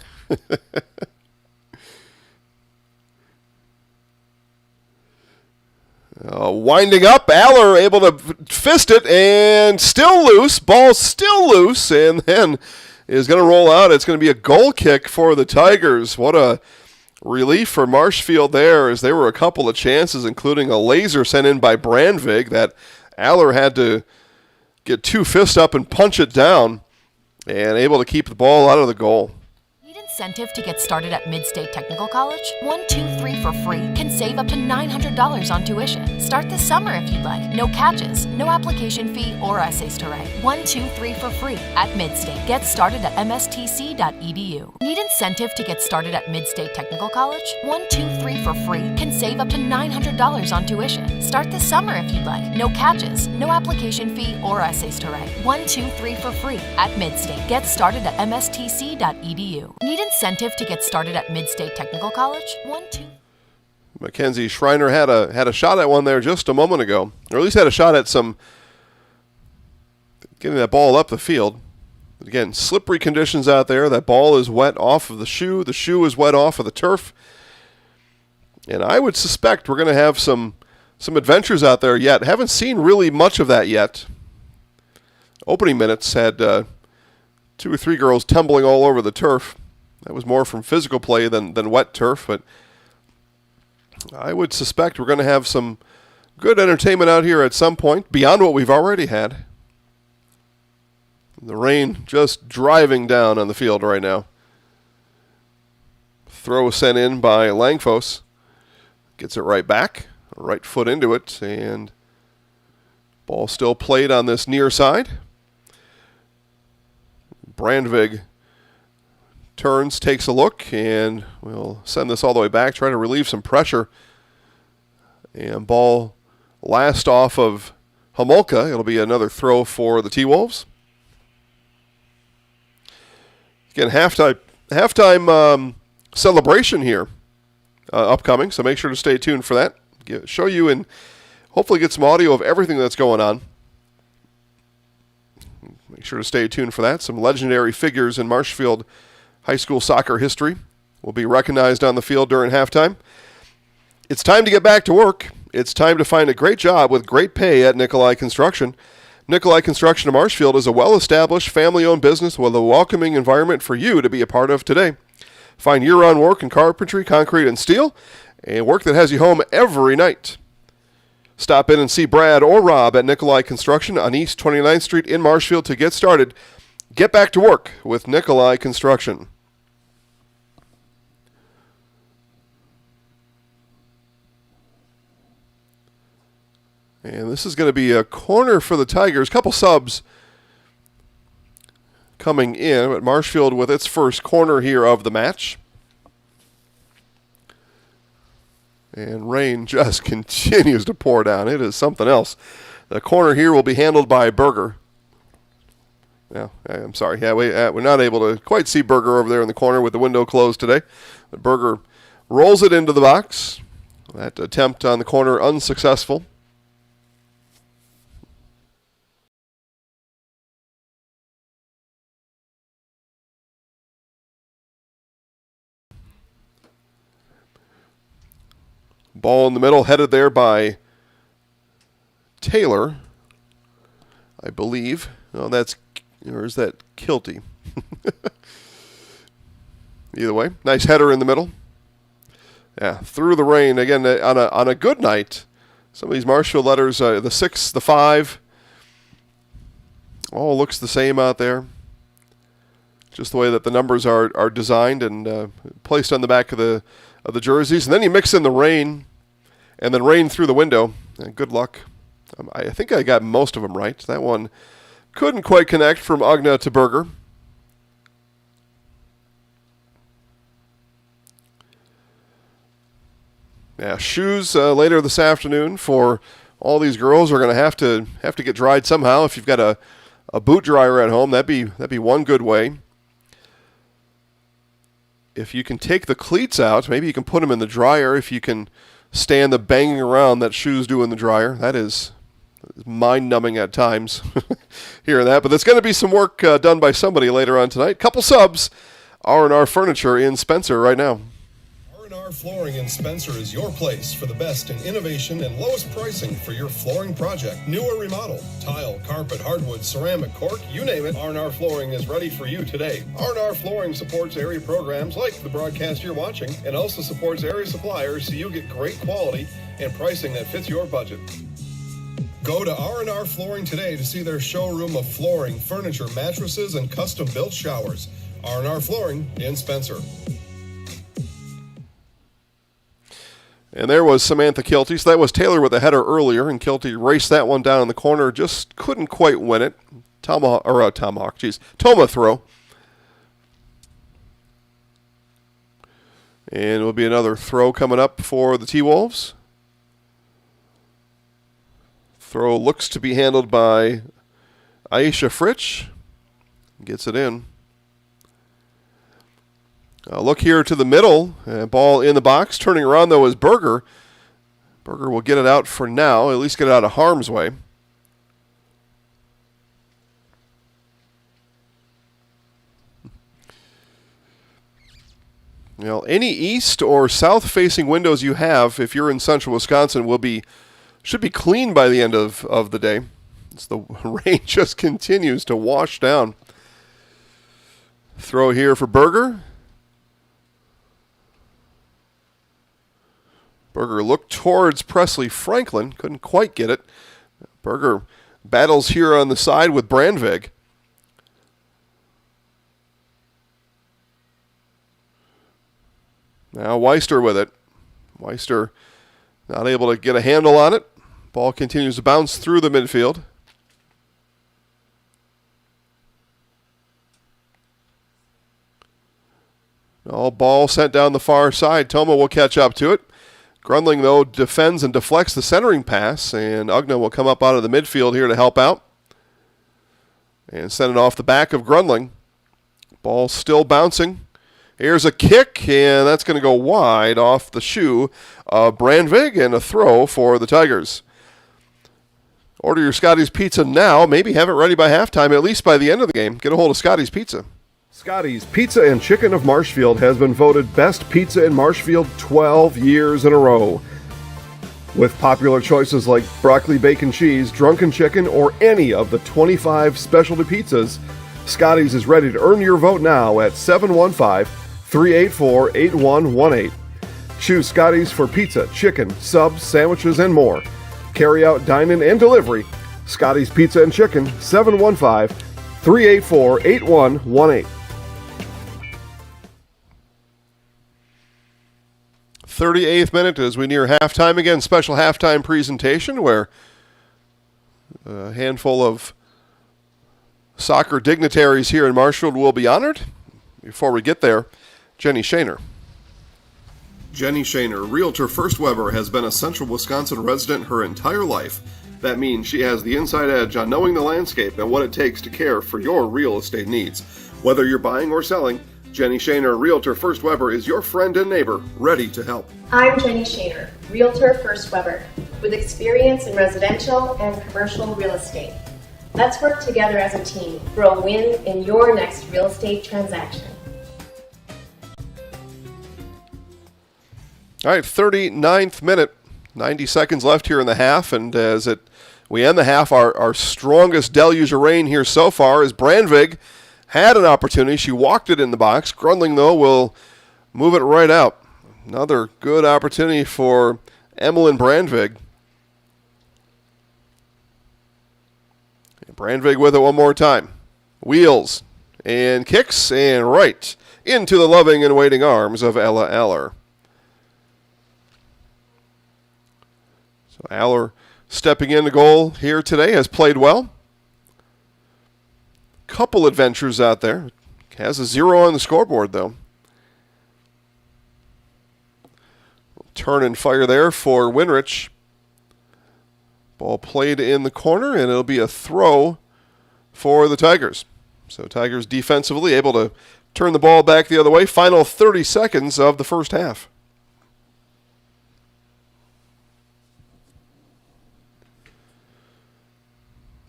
Winding up, Aller able to fist it and still loose. Ball still loose, and then is going to roll out. It's going to be a goal kick for the Tigers. What a relief for Marshfield there, as there were a couple of chances, including a laser sent in by Brandvig that Aller had to get 2 fists up and punch it down, and able to keep the ball out of the goal. Incentive to get started at Mid-State Technical College? 1, 2, 3 for free can save up to $900 on tuition. Start this summer if you'd like. No catches, no application fee or essays to write. 1, 2, 3 for free at Mid-State. Get started at mstc.edu. Need incentive to get started at Mid-State Technical College? 1, 2, 3 for free can save up to $900 on tuition. Start this summer if you'd like. No catches, no application fee or essays to write. 1, 2, 3 for free at Mid-State. Get started at mstc.edu. Need incentive to get started at Mid-State Technical College? 1, 2. Mackenzie Schreiner had a shot at one there just a moment ago, or at least had a shot at some getting that ball up the field. But again, slippery conditions out there. That ball is wet off of the shoe. The shoe is wet off of the turf. And I would suspect we're going to have some adventures out there yet. Haven't seen really much of that yet. Opening minutes had 2 or 3 girls tumbling all over the turf. That was more from physical play than wet turf, but I would suspect we're going to have some good entertainment out here at some point, beyond what we've already had. The rain just driving down on the field right now. Throw sent in by Langfos. Gets it right back, right foot into it, and ball still played on this near side. Brandvig turns, takes a look, and we'll send this all the way back, try to relieve some pressure. And ball last off of Homolka. It'll be another throw for the T-Wolves. Again, halftime celebration here upcoming, so make sure to stay tuned for that. Show you and hopefully get some audio of everything that's going on. Make sure to stay tuned for that. Some legendary figures in Marshfield high school soccer history will be recognized on the field during halftime. It's time to get back to work. It's time to find a great job with great pay at Nikolai Construction. Nikolai Construction of Marshfield is a well-established, family-owned business with a welcoming environment for you to be a part of today. Find year-round work in carpentry, concrete, and steel, and work that has you home every night. Stop in and see Brad or Rob at Nikolai Construction on East 29th Street in Marshfield to get started. Get back to work with Nikolai Construction. And this is going to be a corner for the Tigers. Couple subs coming in, but Marshfield with its first corner here of the match. And rain just continues to pour down. It is something else. The corner here will be handled by Berger. Yeah, I'm sorry. Yeah, we're not able to quite see Berger over there in the corner with the window closed today. But Berger rolls it into the box. That attempt on the corner unsuccessful. Ball in the middle, headed there by Taylor, I believe. Oh, or is that Kilty? Either way, nice header in the middle. Yeah, through the rain again on a good night. Some of these Marshfield letters, the 6, the 5, all looks the same out there. Just the way that the numbers are designed and placed on the back of the jerseys, and then you mix in the rain, and then rain through the window. And good luck. I think I got most of them right. That one couldn't quite connect from Ugna to Berger. Yeah, shoes later this afternoon for all these girls are going to have to get dried somehow. If you've got a boot dryer at home, that'd be one good way. If you can take the cleats out, maybe you can put them in the dryer. If you can stand the banging around that shoes do in the dryer, that is mind-numbing at times. Hearing that, but there's going to be some work done by somebody later on tonight. Couple subs. R&R Furniture in Spencer right now. R&R Flooring in Spencer is your place for the best in innovation and lowest pricing for your flooring project. New or remodel, tile, carpet, hardwood, ceramic, cork, you name it, R&R Flooring is ready for you today. R&R Flooring supports area programs like the broadcast you're watching and also supports area suppliers so you get great quality and pricing that fits your budget. Go to R&R Flooring today to see their showroom of flooring, furniture, mattresses, and custom-built showers. R&R Flooring in Spencer. And there was Samantha Kilty. So that was Taylor with a header earlier, and Kilty raced that one down in the corner, just couldn't quite win it. Tomah throw. And it will be another throw coming up for the T-Wolves. Throw looks to be handled by Aisha Fritsch. Gets it in. Look here to the middle. Ball in the box. Turning around, though, is Berger. Berger will get it out for now, at least get it out of harm's way. You know, any east or south-facing windows you have, if you're in central Wisconsin, should be clean by the end of the day. As the rain just continues to wash down. Throw here for Berger. Berger looked towards Presley Franklin. Couldn't quite get it. Berger battles here on the side with Brandvig. Now Weister with it. Weister not able to get a handle on it. Ball continues to bounce through the midfield. All ball sent down the far side. Tomah will catch up to it. Grundling, though, defends and deflects the centering pass, and Ugna will come up out of the midfield here to help out. And send it off the back of Grundling. Ball still bouncing. Here's a kick, and that's going to go wide off the shoe of Brandvig, and a throw for the Tigers. Order your Scotty's Pizza now. Maybe have it ready by halftime, at least by the end of the game. Get a hold of Scotty's Pizza. Scotty's Pizza and Chicken of Marshfield has been voted best pizza in Marshfield 12 years in a row. With popular choices like broccoli, bacon, cheese, drunken chicken, or any of the 25 specialty pizzas, Scotty's is ready to earn your vote now at 715-384-8118. Choose Scotty's for pizza, chicken, subs, sandwiches, and more. Carry out, dine-in, and delivery. Scotty's Pizza and Chicken, 715-384-8118. 38th minute as we near halftime again. Special halftime presentation where a handful of soccer dignitaries here in Marshfield will be honored. Before we get there, Jenny Shaner. Jenny Shaner, Realtor First Weber, has been a Central Wisconsin resident her entire life. That means she has the inside edge on knowing the landscape and what it takes to care for your real estate needs. Whether you're buying or selling, Jenny Shaner, Realtor First Weber, is your friend and neighbor, ready to help. I'm Jenny Shaner, Realtor First Weber, with experience in residential and commercial real estate. Let's work together as a team for a win in your next real estate transaction. All right, 39th minute, 90 seconds left here in the half, and we end the half, our strongest deluge of rain here so far is Brandvig had an opportunity. She walked it in the box. Grundling, though, will move it right out. Another good opportunity for Emmeline Brandvig. Brandvig with it one more time. Wheels and kicks and right into the loving and waiting arms of Ella Aller. So Aller stepping into goal here today has played well. Couple adventures out there. Has a 0 on the scoreboard, though. Turn and fire there for Winrich. Ball played in the corner, and it'll be a throw for the Tigers. So Tigers defensively able to turn the ball back the other way. Final 30 seconds of the first half.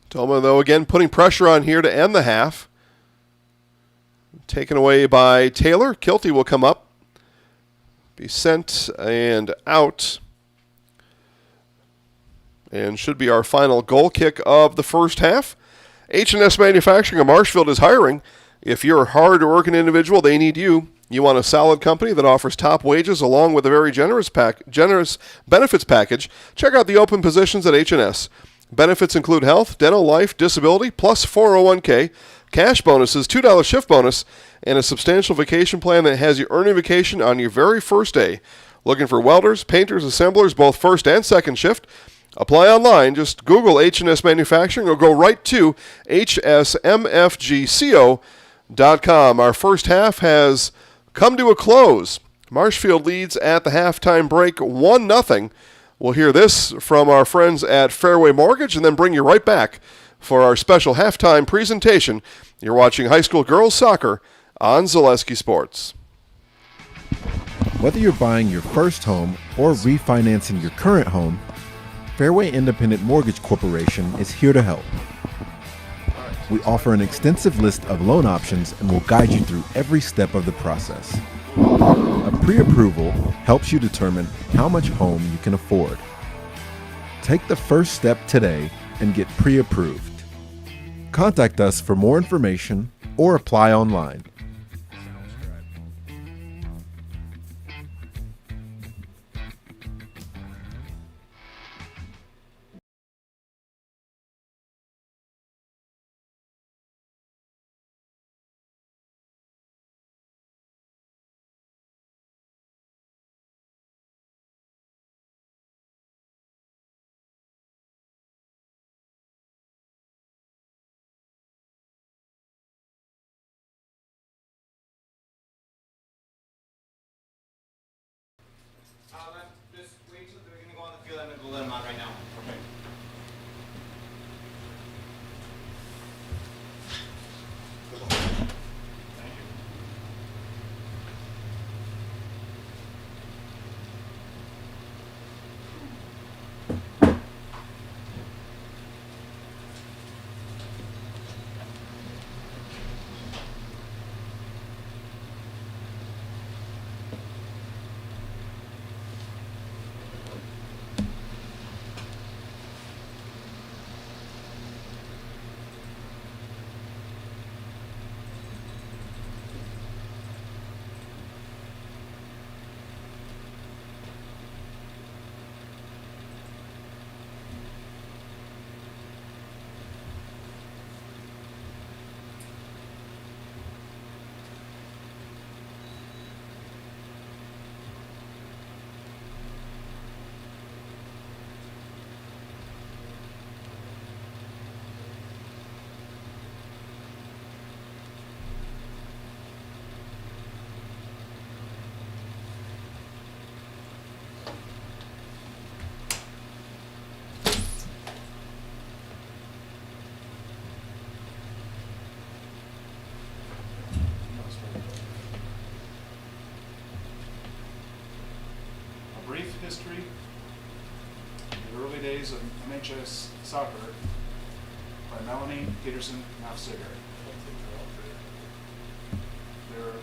Tomah, though, again putting pressure on here to end the half. Taken away by Taylor. Kilty will come up. Be sent and out. And should be our final goal kick of the first half. H&S Manufacturing of Marshfield is hiring. If you're a hard-working individual, they need you. You want a solid company that offers top wages along with a very generous benefits package. Check out the open positions at H&S. Benefits include health, dental, life, disability, plus 401k, cash bonuses, $2 shift bonus, and a substantial vacation plan that has you earning vacation on your very first day. Looking for welders, painters, assemblers, both first and second shift? Apply online. Just Google H&S Manufacturing or go right to hsmfgco.com. Our first half has come to a close. Marshfield leads at the halftime break 1-0. We'll hear this from our friends at Fairway Mortgage and then bring you right back for our special halftime presentation. You're watching high school girls soccer on Zaleski Sports. Whether you're buying your first home or refinancing your current home, Fairway Independent Mortgage Corporation is here to help. We offer an extensive list of loan options and will guide you through every step of the process. A pre-approval helps you determine how much home you can afford. Take the first step today and get pre-approved. Contact us for more information or apply online. Just wait till they're going to go on the field. I'm going to go let them out right now. Okay. Thank you. Brief history in the early days of MHS soccer by Melanie Peterson Nafziger. They're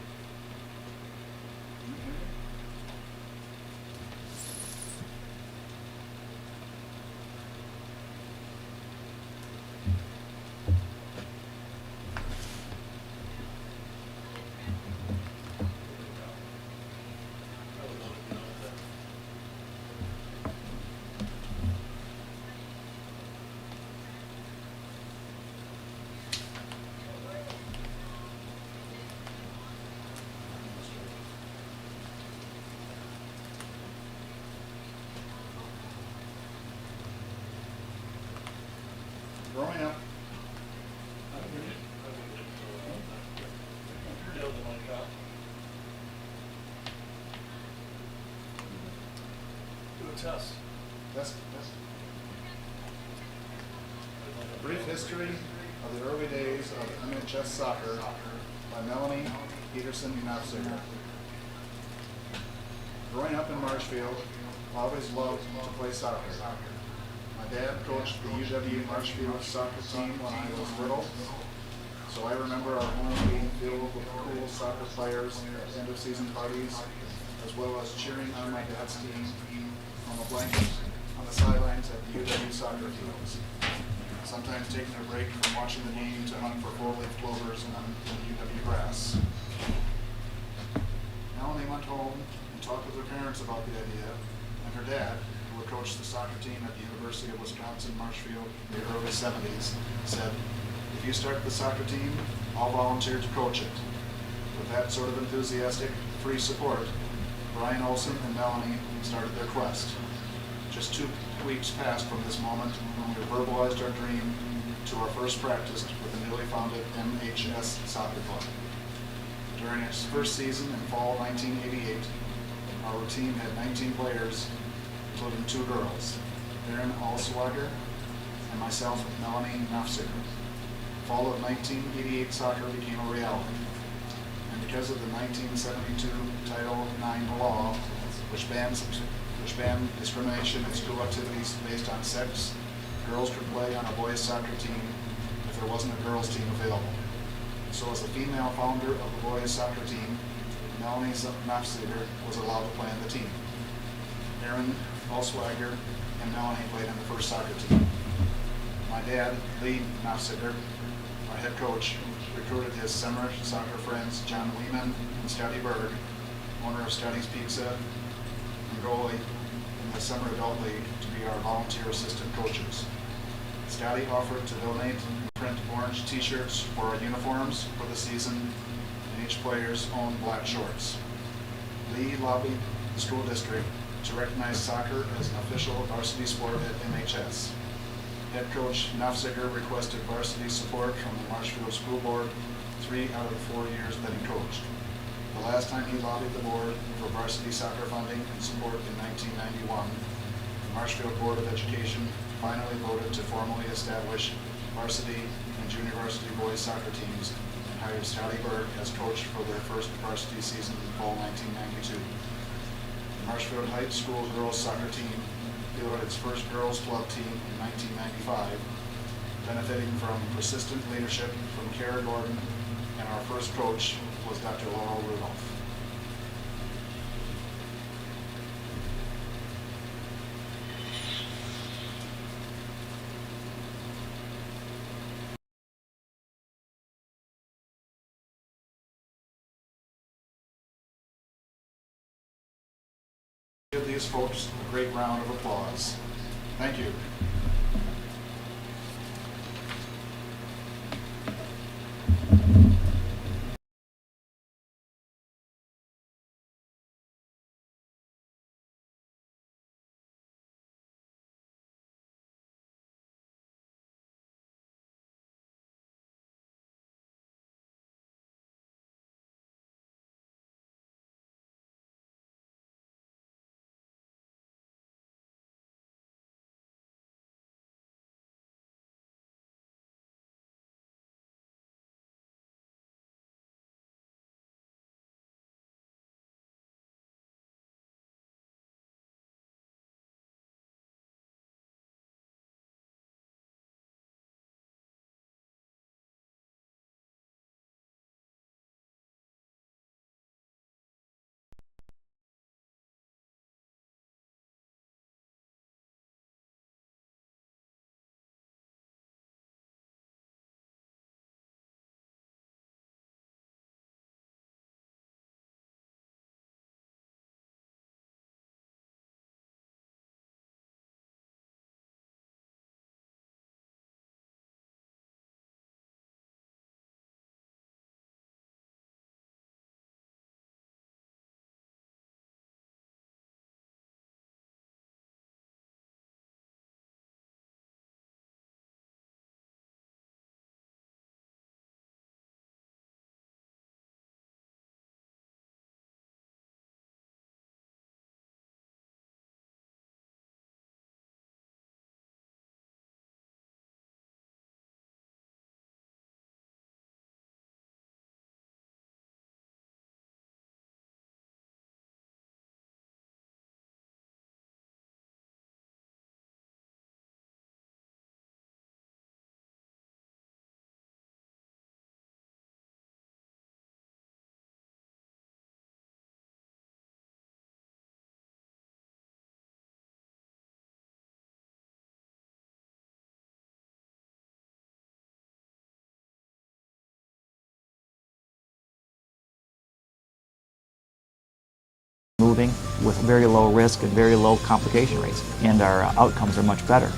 Growing up, Test. A brief history of the early days of MHS soccer by Melanie Peterson Knopfziger. Growing up in Marshfield, I always loved to play soccer. My dad coached the UW Marshfield soccer team when I was little, so I remember our home being filled with cool soccer players at end-of-season parties, as well as cheering on my dad's team from a blanket on the sidelines at the UW soccer fields. Sometimes taking a break from watching the game to hunt for four-leaf clovers on the UW grass. Melanie went home and talked with her parents about the idea, and her dad, who had coached the soccer team at the University of Wisconsin Marshfield in the early 70s, said, "If you start the soccer team, I'll volunteer to coach it." With that sort of enthusiastic, free support, Brian Olson and Melanie started their quest. Just 2 weeks passed from this moment when we verbalized our dream to our first practice with the newly founded MHS Soccer Club. During its first season in fall 1988, our team had 19 players, including 2 girls, Erin Allswager and myself, Melanie Knopfziger. Fall of 1988 soccer became a reality, and because of the 1972 Title IX law, which banned discrimination in school activities based on sex, girls could play on a boys' soccer team if there wasn't a girls' team available. So as the female founder of the boys' soccer team, Melanie Knopfziger was allowed to play on the team. Erin Allswager and Melanie played on the first soccer team. My dad, Lee Knopfziger, our head coach, recruited his summer soccer friends John Lehman and Scotty Berg, owner of Scotty's Pizza and goalie in the Summer Adult League, to be our volunteer assistant coaches. Scotty offered to donate and print orange t-shirts for our uniforms for the season and each player's own black shorts. Lee lobbied the school district to recognize soccer as an official varsity sport at MHS. Head coach Knopfziger requested varsity support from the Marshfield School Board 3 out of the 4 years that he coached. The last time he lobbied the board for varsity soccer funding and support in 1991, the Marshfield Board of Education finally voted to formally establish varsity and junior varsity boys soccer teams and hired Scotty Berg as coach for their first varsity season in fall 1992. The Marshfield Heights School girls soccer team fielded its first girls club team in 1995, benefiting from persistent leadership from Kara Gordon, and our first coach was Dr. Laurel Rudolph. Give these folks a great round of applause. Thank you. with very low risk and very low complication rates, and our outcomes are much better.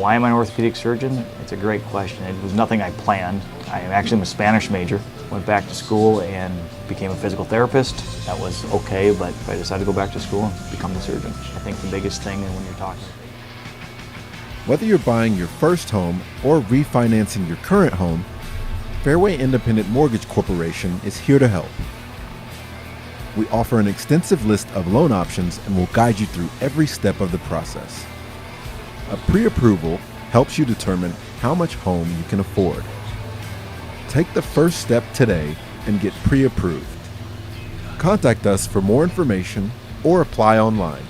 Why am I an orthopedic surgeon? It's a great question. It was nothing I planned. I actually am a Spanish major. Went back to school and became a physical therapist. That was okay, but I decided to go back to school and become a surgeon. I think the biggest thing when you're talking. Whether you're buying your first home or refinancing your current home, Fairway Independent Mortgage Corporation is here to help. We offer an extensive list of loan options and will guide you through every step of the process. A pre-approval helps you determine how much home you can afford. Take the first step today and get pre-approved. Contact us for more information or apply online.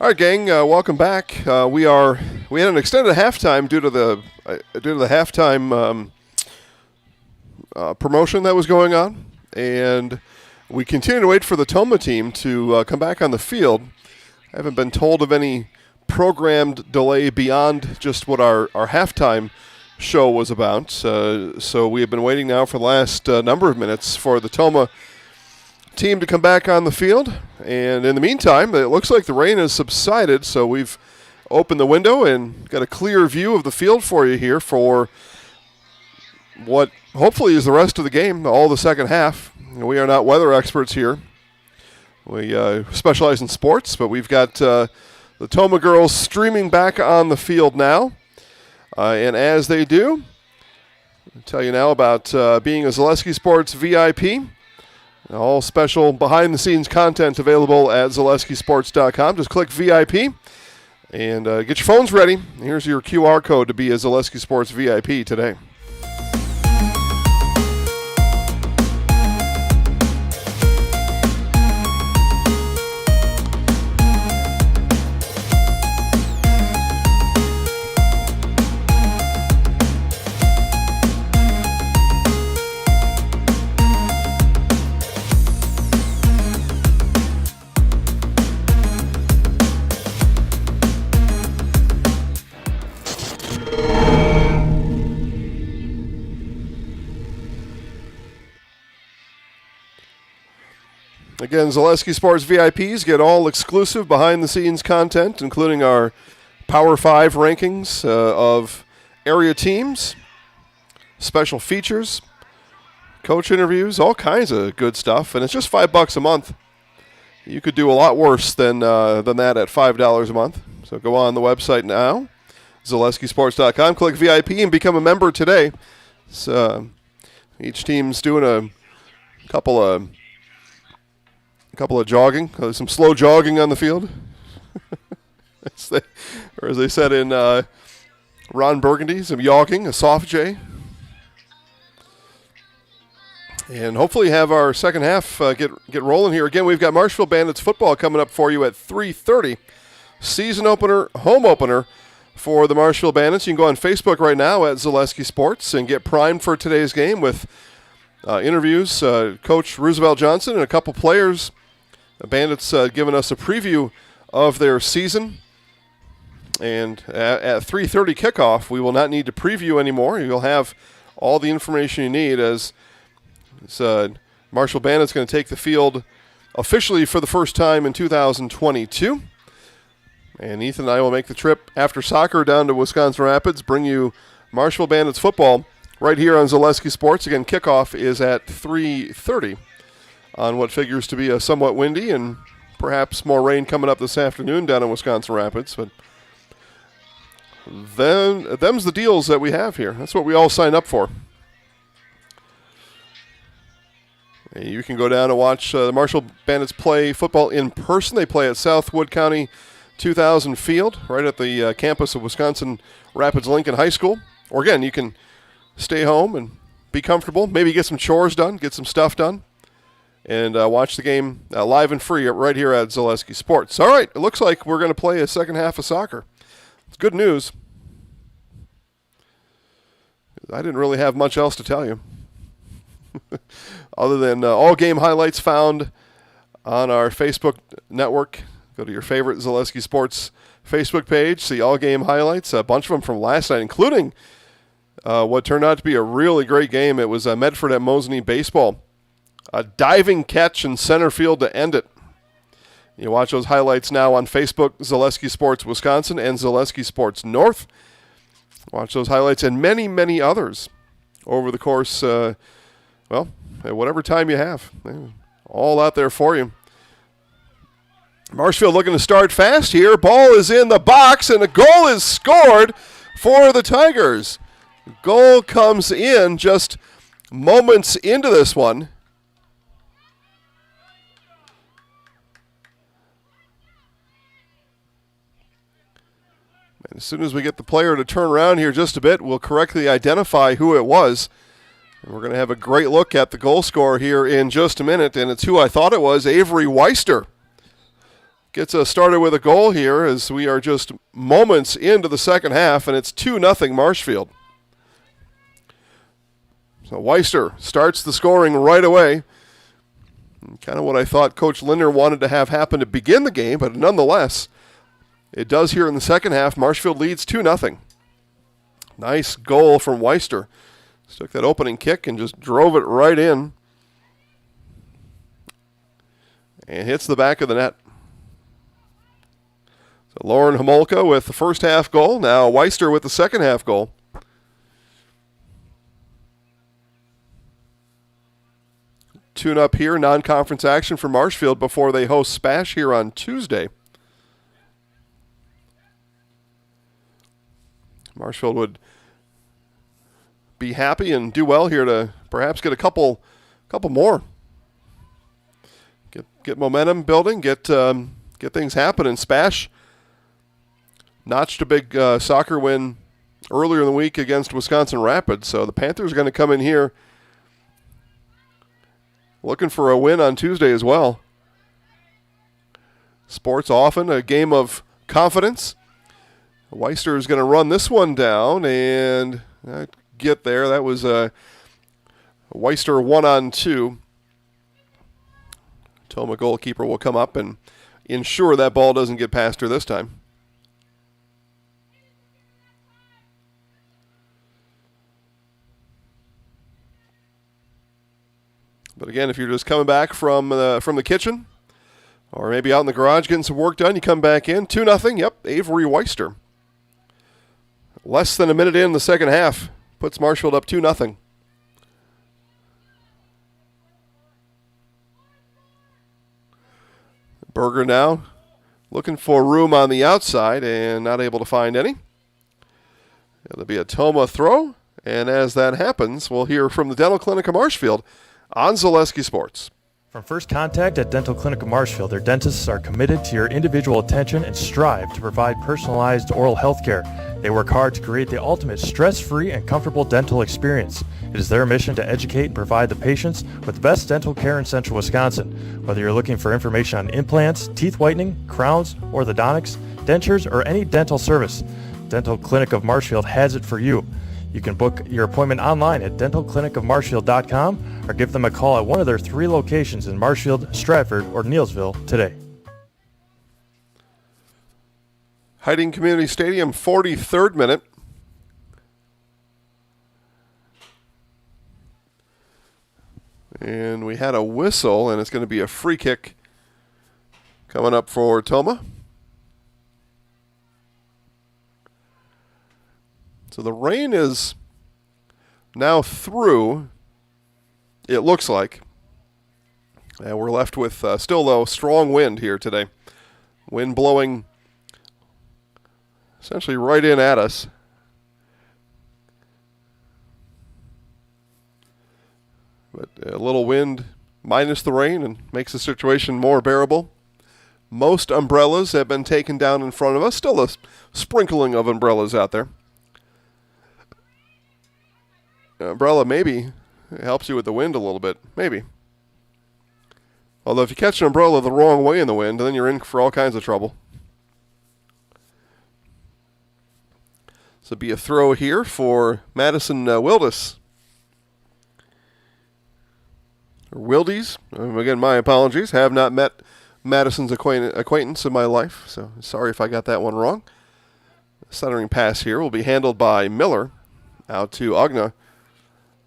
All right, gang, welcome back. We had an extended halftime due to the halftime promotion that was going on, and we continue to wait for the Tomah team to come back on the field. I haven't been told of any programmed delay beyond just what our halftime show was about. So we have been waiting now for the last number of minutes for the Tomah team to come back on the field. And in the meantime, it looks like the rain has subsided, so we've opened the window and got a clear view of the field for you here for what hopefully is the rest of the game, all the second half. We are not weather experts here. We specialize in sports, but we've got the Tomah girls streaming back on the field now. And as they do, I'll tell you now about being a Zaleski Sports VIP. All special behind-the-scenes content available at ZaleskiSports.com. Just click VIP and get your phones ready. Here's your QR code to be a Zaleski Sports VIP today. Again, Zaleski Sports VIPs get all exclusive behind-the-scenes content, including our Power 5 rankings of area teams, special features, coach interviews, all kinds of good stuff. And it's just $5 a month. You could do a lot worse than that at $5 a month. So go on the website now, ZaleskiSports.com, click VIP, and become a member today. So each team's doing a couple of jogging, some slow jogging on the field. Or as they said in Ron Burgundy, some yogging, a soft J. And hopefully have our second half get rolling here. Again, we've got Marshfield Bandits football coming up for you at 3:30. Season opener, home opener for the Marshfield Bandits. You can go on Facebook right now at Zaleski Sports and get primed for today's game with interviews. Coach Roosevelt Johnson and a couple players. The Bandits giving us a preview of their season. And at 3:30 kickoff, we will not need to preview anymore. You'll have all the information you need as Marshfield Bandits going to take the field officially for the first time in 2022. And Ethan and I will make the trip after soccer down to Wisconsin Rapids, bring you Marshfield Bandits football right here on Zaleski Sports. Again, kickoff is at 3:30 on what figures to be a somewhat windy and perhaps more rain coming up this afternoon down in Wisconsin Rapids. But them's the deals that we have here. That's what we all sign up for. And you can go down and watch the Marshfield Bandits play football in person. They play at Southwood County 2000 Field, right at the campus of Wisconsin Rapids Lincoln High School. Or again, you can stay home and be comfortable, maybe get some chores done, get some stuff done, and watch the game live and free right here at Zaleski Sports. All right, it looks like we're going to play a second half of soccer. It's good news. I didn't really have much else to tell you. Other than all game highlights found on our Facebook network. Go to your favorite Zaleski Sports Facebook page, see all game highlights, a bunch of them from last night, including what turned out to be a really great game. It was Medford at Mosinee baseball. A diving catch in center field to end it. You watch those highlights now on Facebook, Zaleski Sports Wisconsin and Zaleski Sports North. Watch those highlights and many, many others over the course, at whatever time you have. All out there for you. Marshfield looking to start fast here. Ball is in the box, and a goal is scored for the Tigers. Goal comes in just moments into this one. And as soon as we get the player to turn around here just a bit, we'll correctly identify who it was. And we're going to have a great look at the goal scorer here in just a minute, and it's who I thought it was, Avery Weister. gets us started with a goal here as we are just moments into the second half, and it's 2-0 Marshfield. So Weister starts the scoring right away. Kind of what I thought Coach Lindner wanted to have happen to begin the game, but nonetheless, it does here in the second half. Marshfield leads 2-0. Nice goal from Weister. Took that opening kick and just drove it right in. And hits the back of the net. So Lauren Homolka with the first half goal. Now Weister with the second half goal. Tune up here, non-conference action for Marshfield before they host Spash here on Tuesday. Marshfield would be happy and do well here to perhaps get a couple more. Get momentum building, get things happening. Spash notched a big soccer win earlier in the week against Wisconsin Rapids, so the Panthers are going to come in here looking for a win on Tuesday as well. Sports often a game of confidence. Weister is going to run this one down and get there. That was a Weister 1-on-2. Tomah goalkeeper will come up and ensure that ball doesn't get past her this time. But again, if you're just coming back from the kitchen or maybe out in the garage getting some work done, you come back in. 2-0. Yep, Avery Weister. Less than a minute in the second half. Puts Marshfield up 2-0. Berger now looking for room on the outside and not able to find any. It'll be a Tomah throw. And as that happens, we'll hear from the Dental Clinic of Marshfield on Zaleski Sports. From first contact at Dental Clinic of Marshfield, their dentists are committed to your individual attention and strive to provide personalized oral health care. They work hard to create the ultimate stress-free and comfortable dental experience. It is their mission to educate and provide the patients with the best dental care in central Wisconsin. Whether you're looking for information on implants, teeth whitening, crowns, orthodontics, dentures, or any dental service, Dental Clinic of Marshfield has it for you. You can book your appointment online at dentalclinicofmarshfield.com or give them a call at one of their 3 locations in Marshfield, Stratford, or Neillsville today. Hiding Community Stadium, 43rd minute. And we had a whistle, and it's going to be a free kick coming up for Tomah. So the rain is now through, it looks like. And we're left with still, though, strong wind here today. Wind blowing essentially right in at us. But a little wind minus the rain and makes the situation more bearable. Most umbrellas have been taken down in front of us. Still a sprinkling of umbrellas out there. Umbrella maybe helps you with the wind a little bit. Maybe. Although if you catch an umbrella the wrong way in the wind, then you're in for all kinds of trouble. So be a throw here for Madison Wildis. Or Wildies. Again, my apologies. Have not met Madison's acquaintance in my life, so sorry if I got that one wrong. Centering pass here will be handled by Miller out to Agna.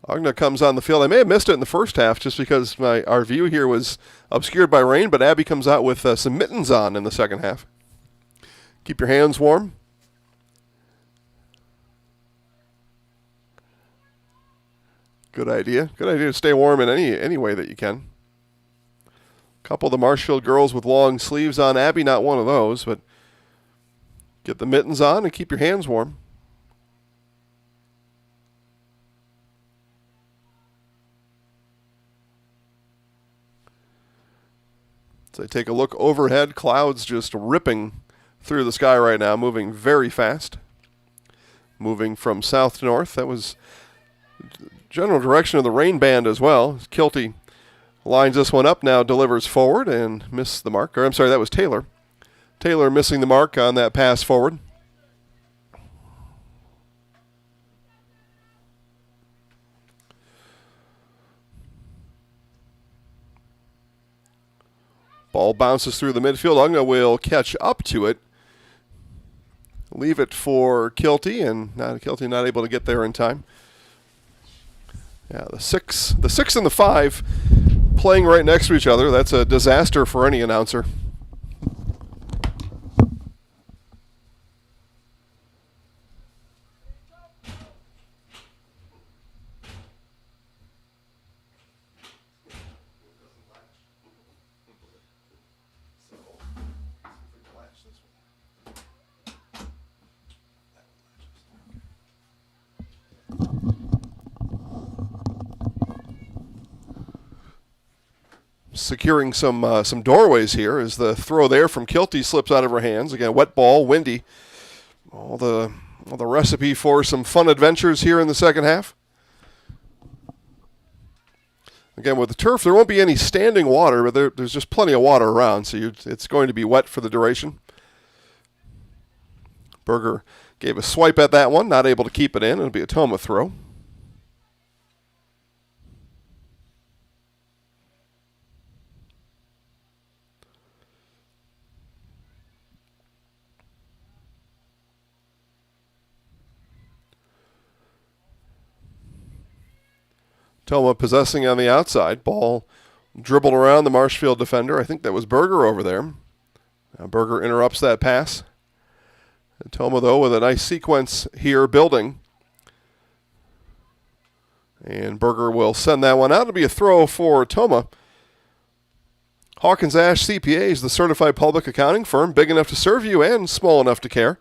Agna comes on the field. I may have missed it in the first half just because our view here was obscured by rain, but Abby comes out with some mittens on in the second half. Keep your hands warm. Good idea. Good idea to stay warm in any way that you can. A couple of the Marshfield girls with long sleeves on. Abby, not one of those, but get the mittens on and keep your hands warm. So I take a look overhead, clouds just ripping through the sky right now, moving very fast. Moving from south to north. That was general direction of the rain band as well. Kilty lines this one up now, delivers forward and missed the mark. Or I'm sorry, that was Taylor. Taylor missing the mark on that pass forward. Ball bounces through the midfield. Ungna will catch up to it. Leave it for Kilty, and Kilty not able to get there in time. Yeah, the six and the 5 playing right next to each other. That's a disaster for any announcer. Securing some doorways here as the throw there from Kilty slips out of her hands. Again, wet ball, windy. All the recipe for some fun adventures here in the second half. Again, with the turf, there won't be any standing water, but there's just plenty of water around, so it's going to be wet for the duration. Berger gave a swipe at that one, not able to keep it in. It'll be a Tomah throw. Tomah possessing on the outside. Ball dribbled around the Marshfield defender. I think that was Berger over there. Berger interrupts that pass. And Tomah, though, with a nice sequence here building. And Berger will send that one out. It'll be a throw for Tomah. Hawkins Ash CPA is the certified public accounting firm, big enough to serve you and small enough to care.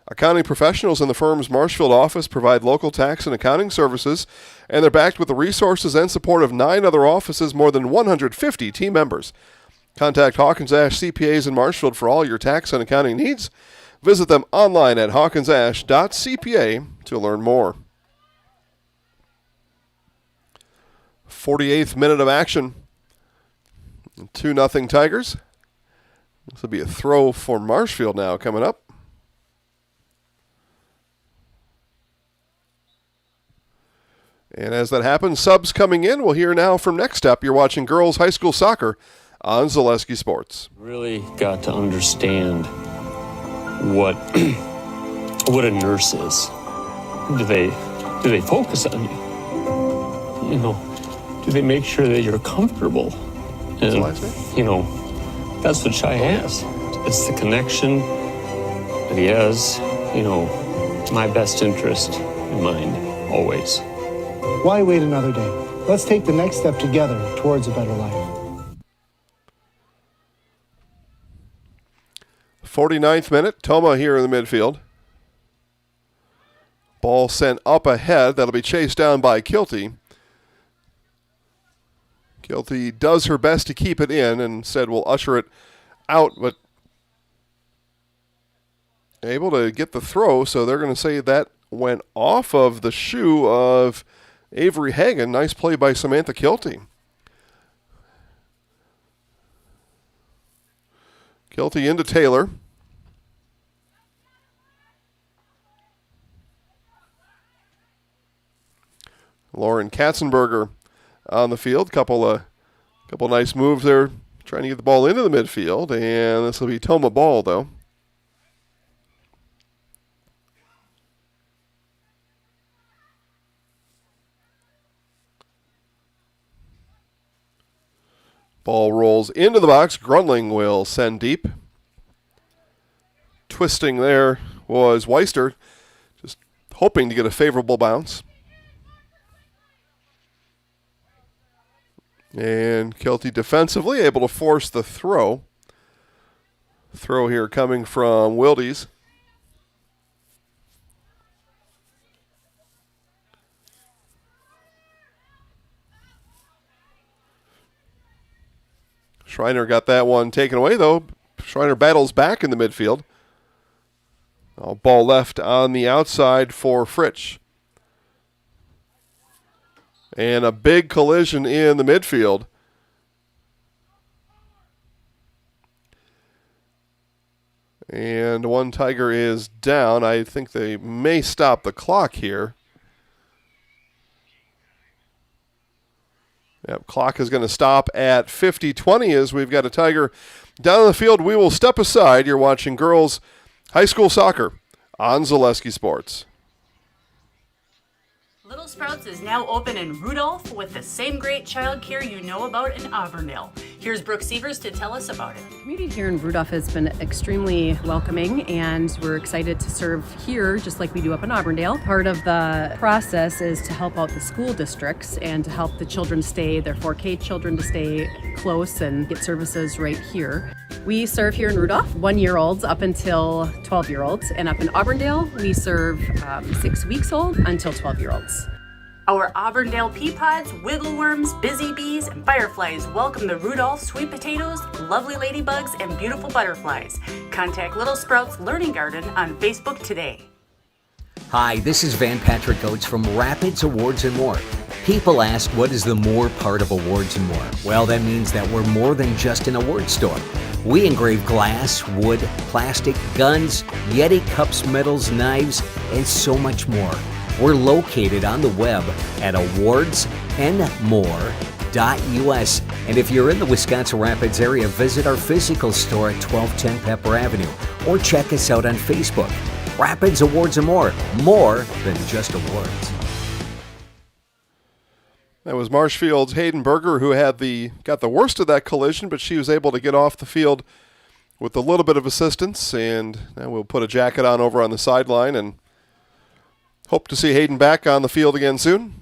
Accounting professionals in the firm's Marshfield office provide local tax and accounting services, and they're backed with the resources and support of 9 other offices, more than 150 team members. Contact Hawkins Ash CPAs in Marshfield for all your tax and accounting needs. Visit them online at hawkinsash.cpa to learn more. 48th minute of action. 2-0 Tigers. This will be a throw for Marshfield now coming up. And as that happens, subs coming in. We'll hear now from Next Up. You're watching girls high school soccer on Zaleski Sports. Really got to understand what a nurse is. Do they focus on you? You know, do they make sure that you're comfortable? And you know, that's what Shai has. It's the connection that he has. You know, my best interest in mind always. Why wait another day? Let's take the next step together towards a better life. 49th minute, Tomah here in the midfield. Ball sent up ahead. That'll be chased down by Kilty. Kilty does her best to keep it in and said we'll usher it out, but able to get the throw, so they're going to say that went off of the shoe of Avery Hagan. Nice play by Samantha Kilty. Kilty into Taylor. Lauren Katzenberger on the field. Couple nice moves there, trying to get the ball into the midfield, and this will be Tomah ball though. Ball rolls into the box. Grunling will send deep. Twisting there was Weister, just hoping to get a favorable bounce. And Kilty defensively able to force the throw. Throw here coming from Wildes. Schreiner got that one taken away, though. Schreiner battles back in the midfield. Ball left on the outside for Fritsch. And a big collision in the midfield. And one Tiger is down. I think they may stop the clock here. Yep, clock is going to stop at 50-20 as we've got a Tiger down on the field. We will step aside. You're watching girls high school soccer on Zaleski Sports. Little Sprouts is now open in Rudolph with the same great childcare you know about in Auburndale. Here's Brooke Sievers to tell us about it. The community here in Rudolph has been extremely welcoming, and we're excited to serve here just like we do up in Auburndale. Part of the process is to help out the school districts and to help the children stay, their 4K children to stay close and get services right here. We serve here in Rudolph 1-year-olds up until 12-year-olds, and up in Auburndale we serve 6 weeks old until 12-year-olds. Our Auburndale pea pods, wiggle worms, busy bees, and fireflies welcome the Rudolph sweet potatoes, lovely ladybugs, and beautiful butterflies. Contact Little Sprouts Learning Garden on Facebook today. Hi, this is Van Patrick Oates from Rapids Awards and More. People ask, what is the more part of Awards and More? Well, that means that we're more than just an award store. We engrave glass, wood, plastic, guns, Yeti cups, medals, knives, and so much more. We're located on the web at awardsandmore.us. And if you're in the Wisconsin Rapids area, visit our physical store at 1210 Pepper Avenue or check us out on Facebook. Rapids Awards and More than just awards. That was Marshfield's Hayden Berger, who got the worst of that collision, but she was able to get off the field with a little bit of assistance. And now we'll put a jacket on over on the sideline and hope to see Hayden back on the field again soon.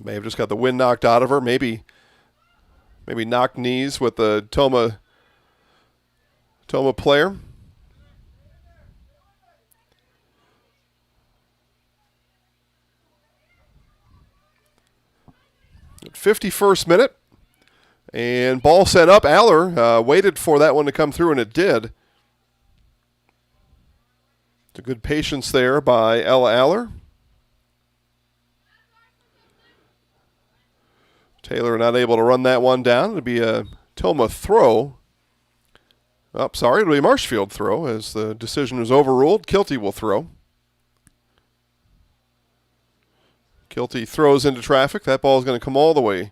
May have just got the wind knocked out of her. Maybe knocked knees with the Tomah player. At 51st minute. And ball sent up. Aller waited for that one to come through, and it did. It's a good patience there by Ella Aller. Taylor not able to run that one down. It'll be a Tomah throw. Oh, sorry, it'll be a Marshfield throw as the decision was overruled. Kilty will throw. Kilty throws into traffic. That ball is going to come all the way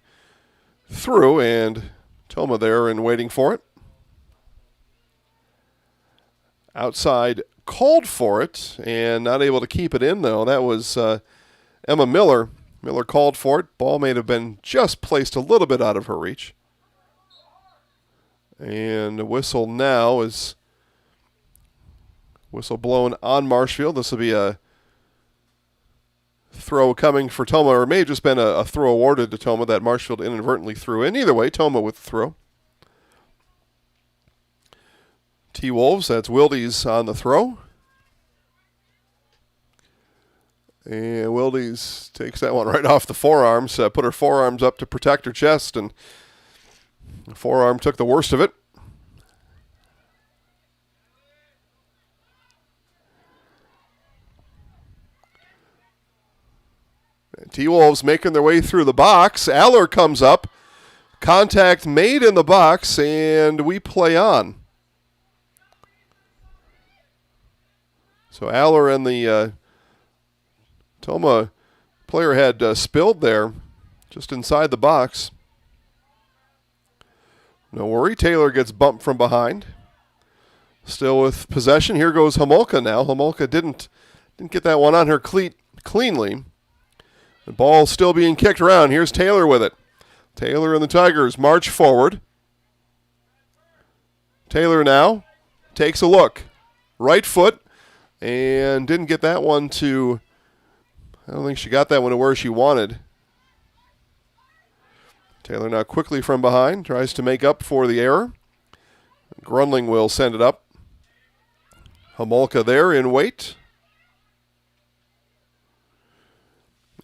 through, and Tomah there and waiting for it. Outside called for it and not able to keep it in, though. That was Emma Miller. Miller called for it. Ball may have been just placed a little bit out of her reach. And the whistle now is whistle blown on Marshfield. This will be a throw coming for Tomah, or it may have just been a throw awarded to Tomah that Marshfield inadvertently threw in. Either way, Tomah with the throw. T-Wolves, that's Wildes on the throw. And Wildes takes that one right off the forearms, put her forearms up to protect her chest, and the forearm took the worst of it. T-Wolves making their way through the box. Aller comes up. Contact made in the box, and we play on. So Aller and the Tomah player had spilled there just inside the box. No worry, Taylor gets bumped from behind. Still with possession. Here goes Homolka now. Homolka didn't get that one on her cleat cleanly. The ball still being kicked around. Here's Taylor with it. Taylor and the Tigers march forward. Taylor now takes a look. Right foot. And didn't get that one to, I don't think she got that one to where she wanted. Taylor now quickly from behind. Tries to make up for the error. Grunling will send it up. Homolka there in wait.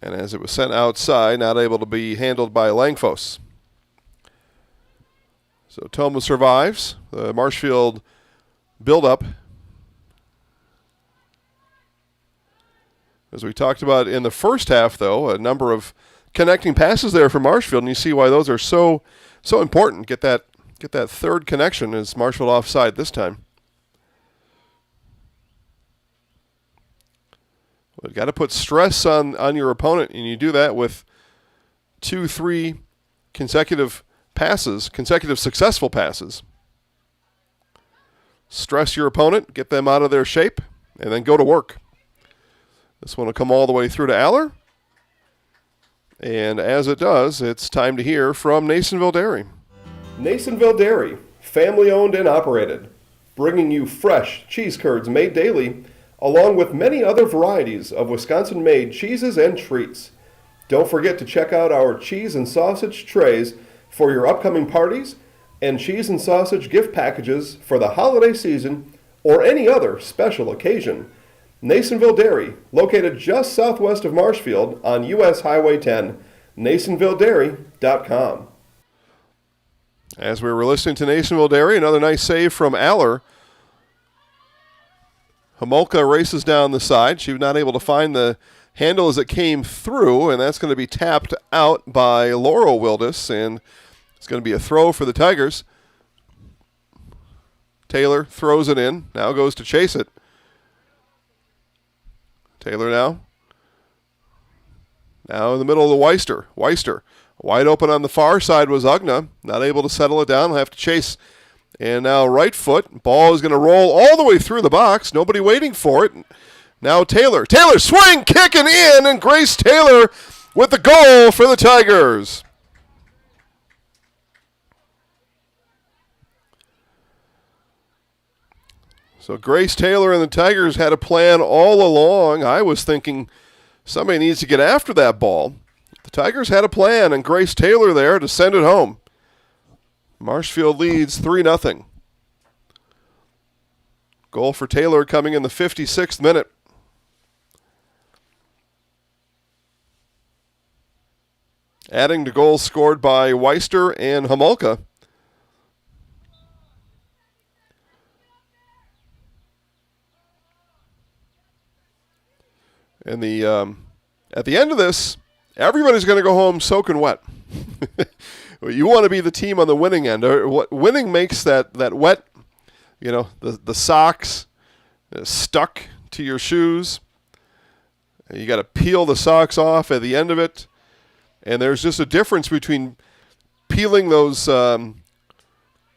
And as it was sent outside, not able to be handled by Langfos. So Tomah survives. The Marshfield build-up. As we talked about in the first half, though, a number of connecting passes there for Marshfield, and you see why those are so important. Get that third connection as Marshfield offside this time. We've got to put stress on your opponent, and you do that with 2-3 consecutive successful passes. Stress your opponent, get them out of their shape, and then go to work. This one will come all the way through to Aller. And as it does, it's time to hear from Nasonville Dairy. Nasonville Dairy, family owned and operated, bringing you fresh cheese curds made daily, along with many other varieties of Wisconsin-made cheeses and treats. Don't forget to check out our cheese and sausage trays for your upcoming parties and cheese and sausage gift packages for the holiday season or any other special occasion. Nasonville Dairy, located just southwest of Marshfield on U.S. Highway 10, NasonvilleDairy.com. As we were listening to Nasonville Dairy, another nice save from Aller. Homolka races down the side. She was not able to find the handle as it came through, and that's going to be tapped out by Laurel Wildis, and it's going to be a throw for the Tigers. Taylor throws it in, now goes to chase it. Taylor now in the middle of the Weister. Wide open on the far side was Ugna, not able to settle it down, will have to chase. And now right foot, ball is going to roll all the way through the box. Nobody waiting for it. Now Taylor swing, kicking in, and Grace Taylor with the goal for the Tigers. So Grace Taylor and the Tigers had a plan all along. I was thinking somebody needs to get after that ball. The Tigers had a plan, and Grace Taylor there to send it home. Marshfield leads 3-0. Goal for Taylor coming in the 56th minute. Adding to goals scored by Weister and Homolka. And at the end of this, everybody's going to go home soaking wet. You want to be the team on the winning end. Winning makes that wet, the socks stuck to your shoes. You got to peel the socks off at the end of it. And there's just a difference between peeling those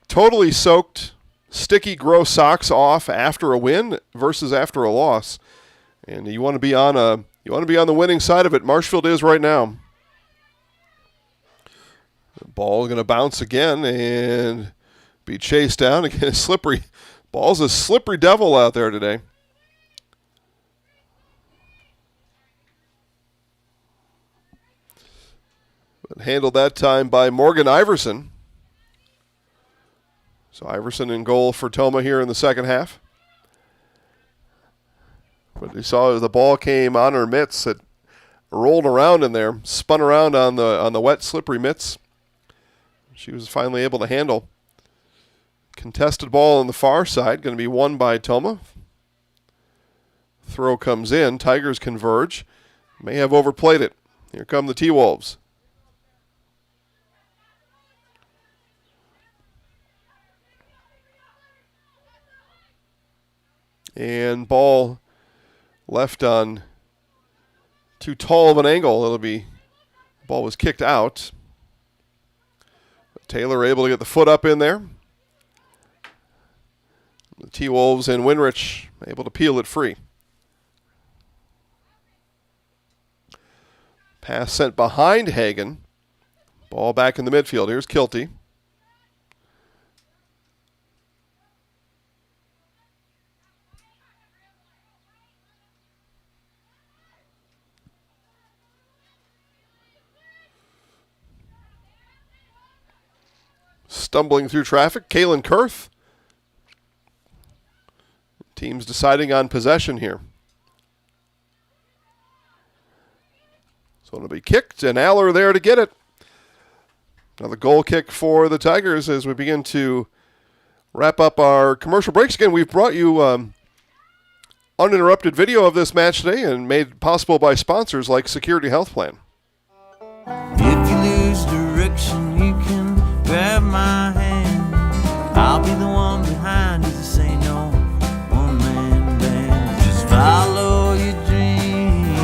totally soaked, sticky, gross socks off after a win versus after a loss. And you want to be on the winning side of it. Marshfield is right now. The ball is going to bounce again and be chased down. Again, slippery. Ball's a slippery devil out there today. But handled that time by Morgan Iverson. So Iverson in goal for Tomah here in the second half. But you saw as the ball came on her mitts, it rolled around in there, spun around on the wet, slippery mitts. She was finally able to handle. Contested ball on the far side, going to be won by Tomah. Throw comes in. Tigers converge. May have overplayed it. Here come the T-Wolves. And ball left on too tall of an angle. Ball was kicked out. Taylor able to get the foot up in there. The T-Wolves and Winrich able to peel it free. Pass sent behind Hagen. Ball back in the midfield. Here's Kilty. Stumbling through traffic, Kaylin Kurth. Team's deciding on possession here. So it'll be kicked, and Aller there to get it. Another goal kick for the Tigers as we begin to wrap up our commercial breaks. Again, we've brought you uninterrupted video of this match today and made possible by sponsors like Security Health Plan. grab my hand. I'll be the one behind you to say no. One man band. Just follow your dreams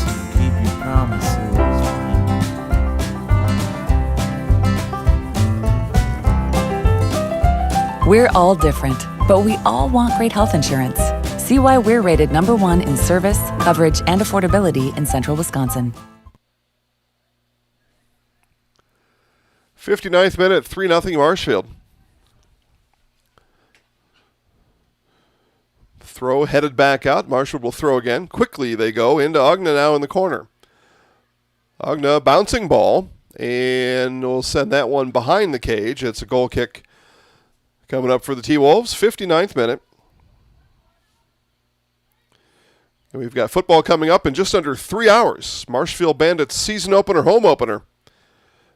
and keep your promises. We're all different, but we all want great health insurance. See why we're rated #1 in service, coverage, and affordability in central Wisconsin. 59th minute, 3-0 Marshfield. Throw headed back out. Marshfield will throw again. Quickly they go into Ogna now in the corner. Ogna bouncing ball, and we'll send that one behind the cage. It's a goal kick coming up for the T-Wolves. 59th minute. And we've got football coming up in just under 3 hours. Marshfield Bandits season opener, home opener.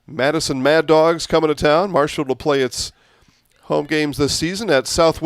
Madison Mad Dogs coming to town. Marshfield will play its home games this season at Southwest.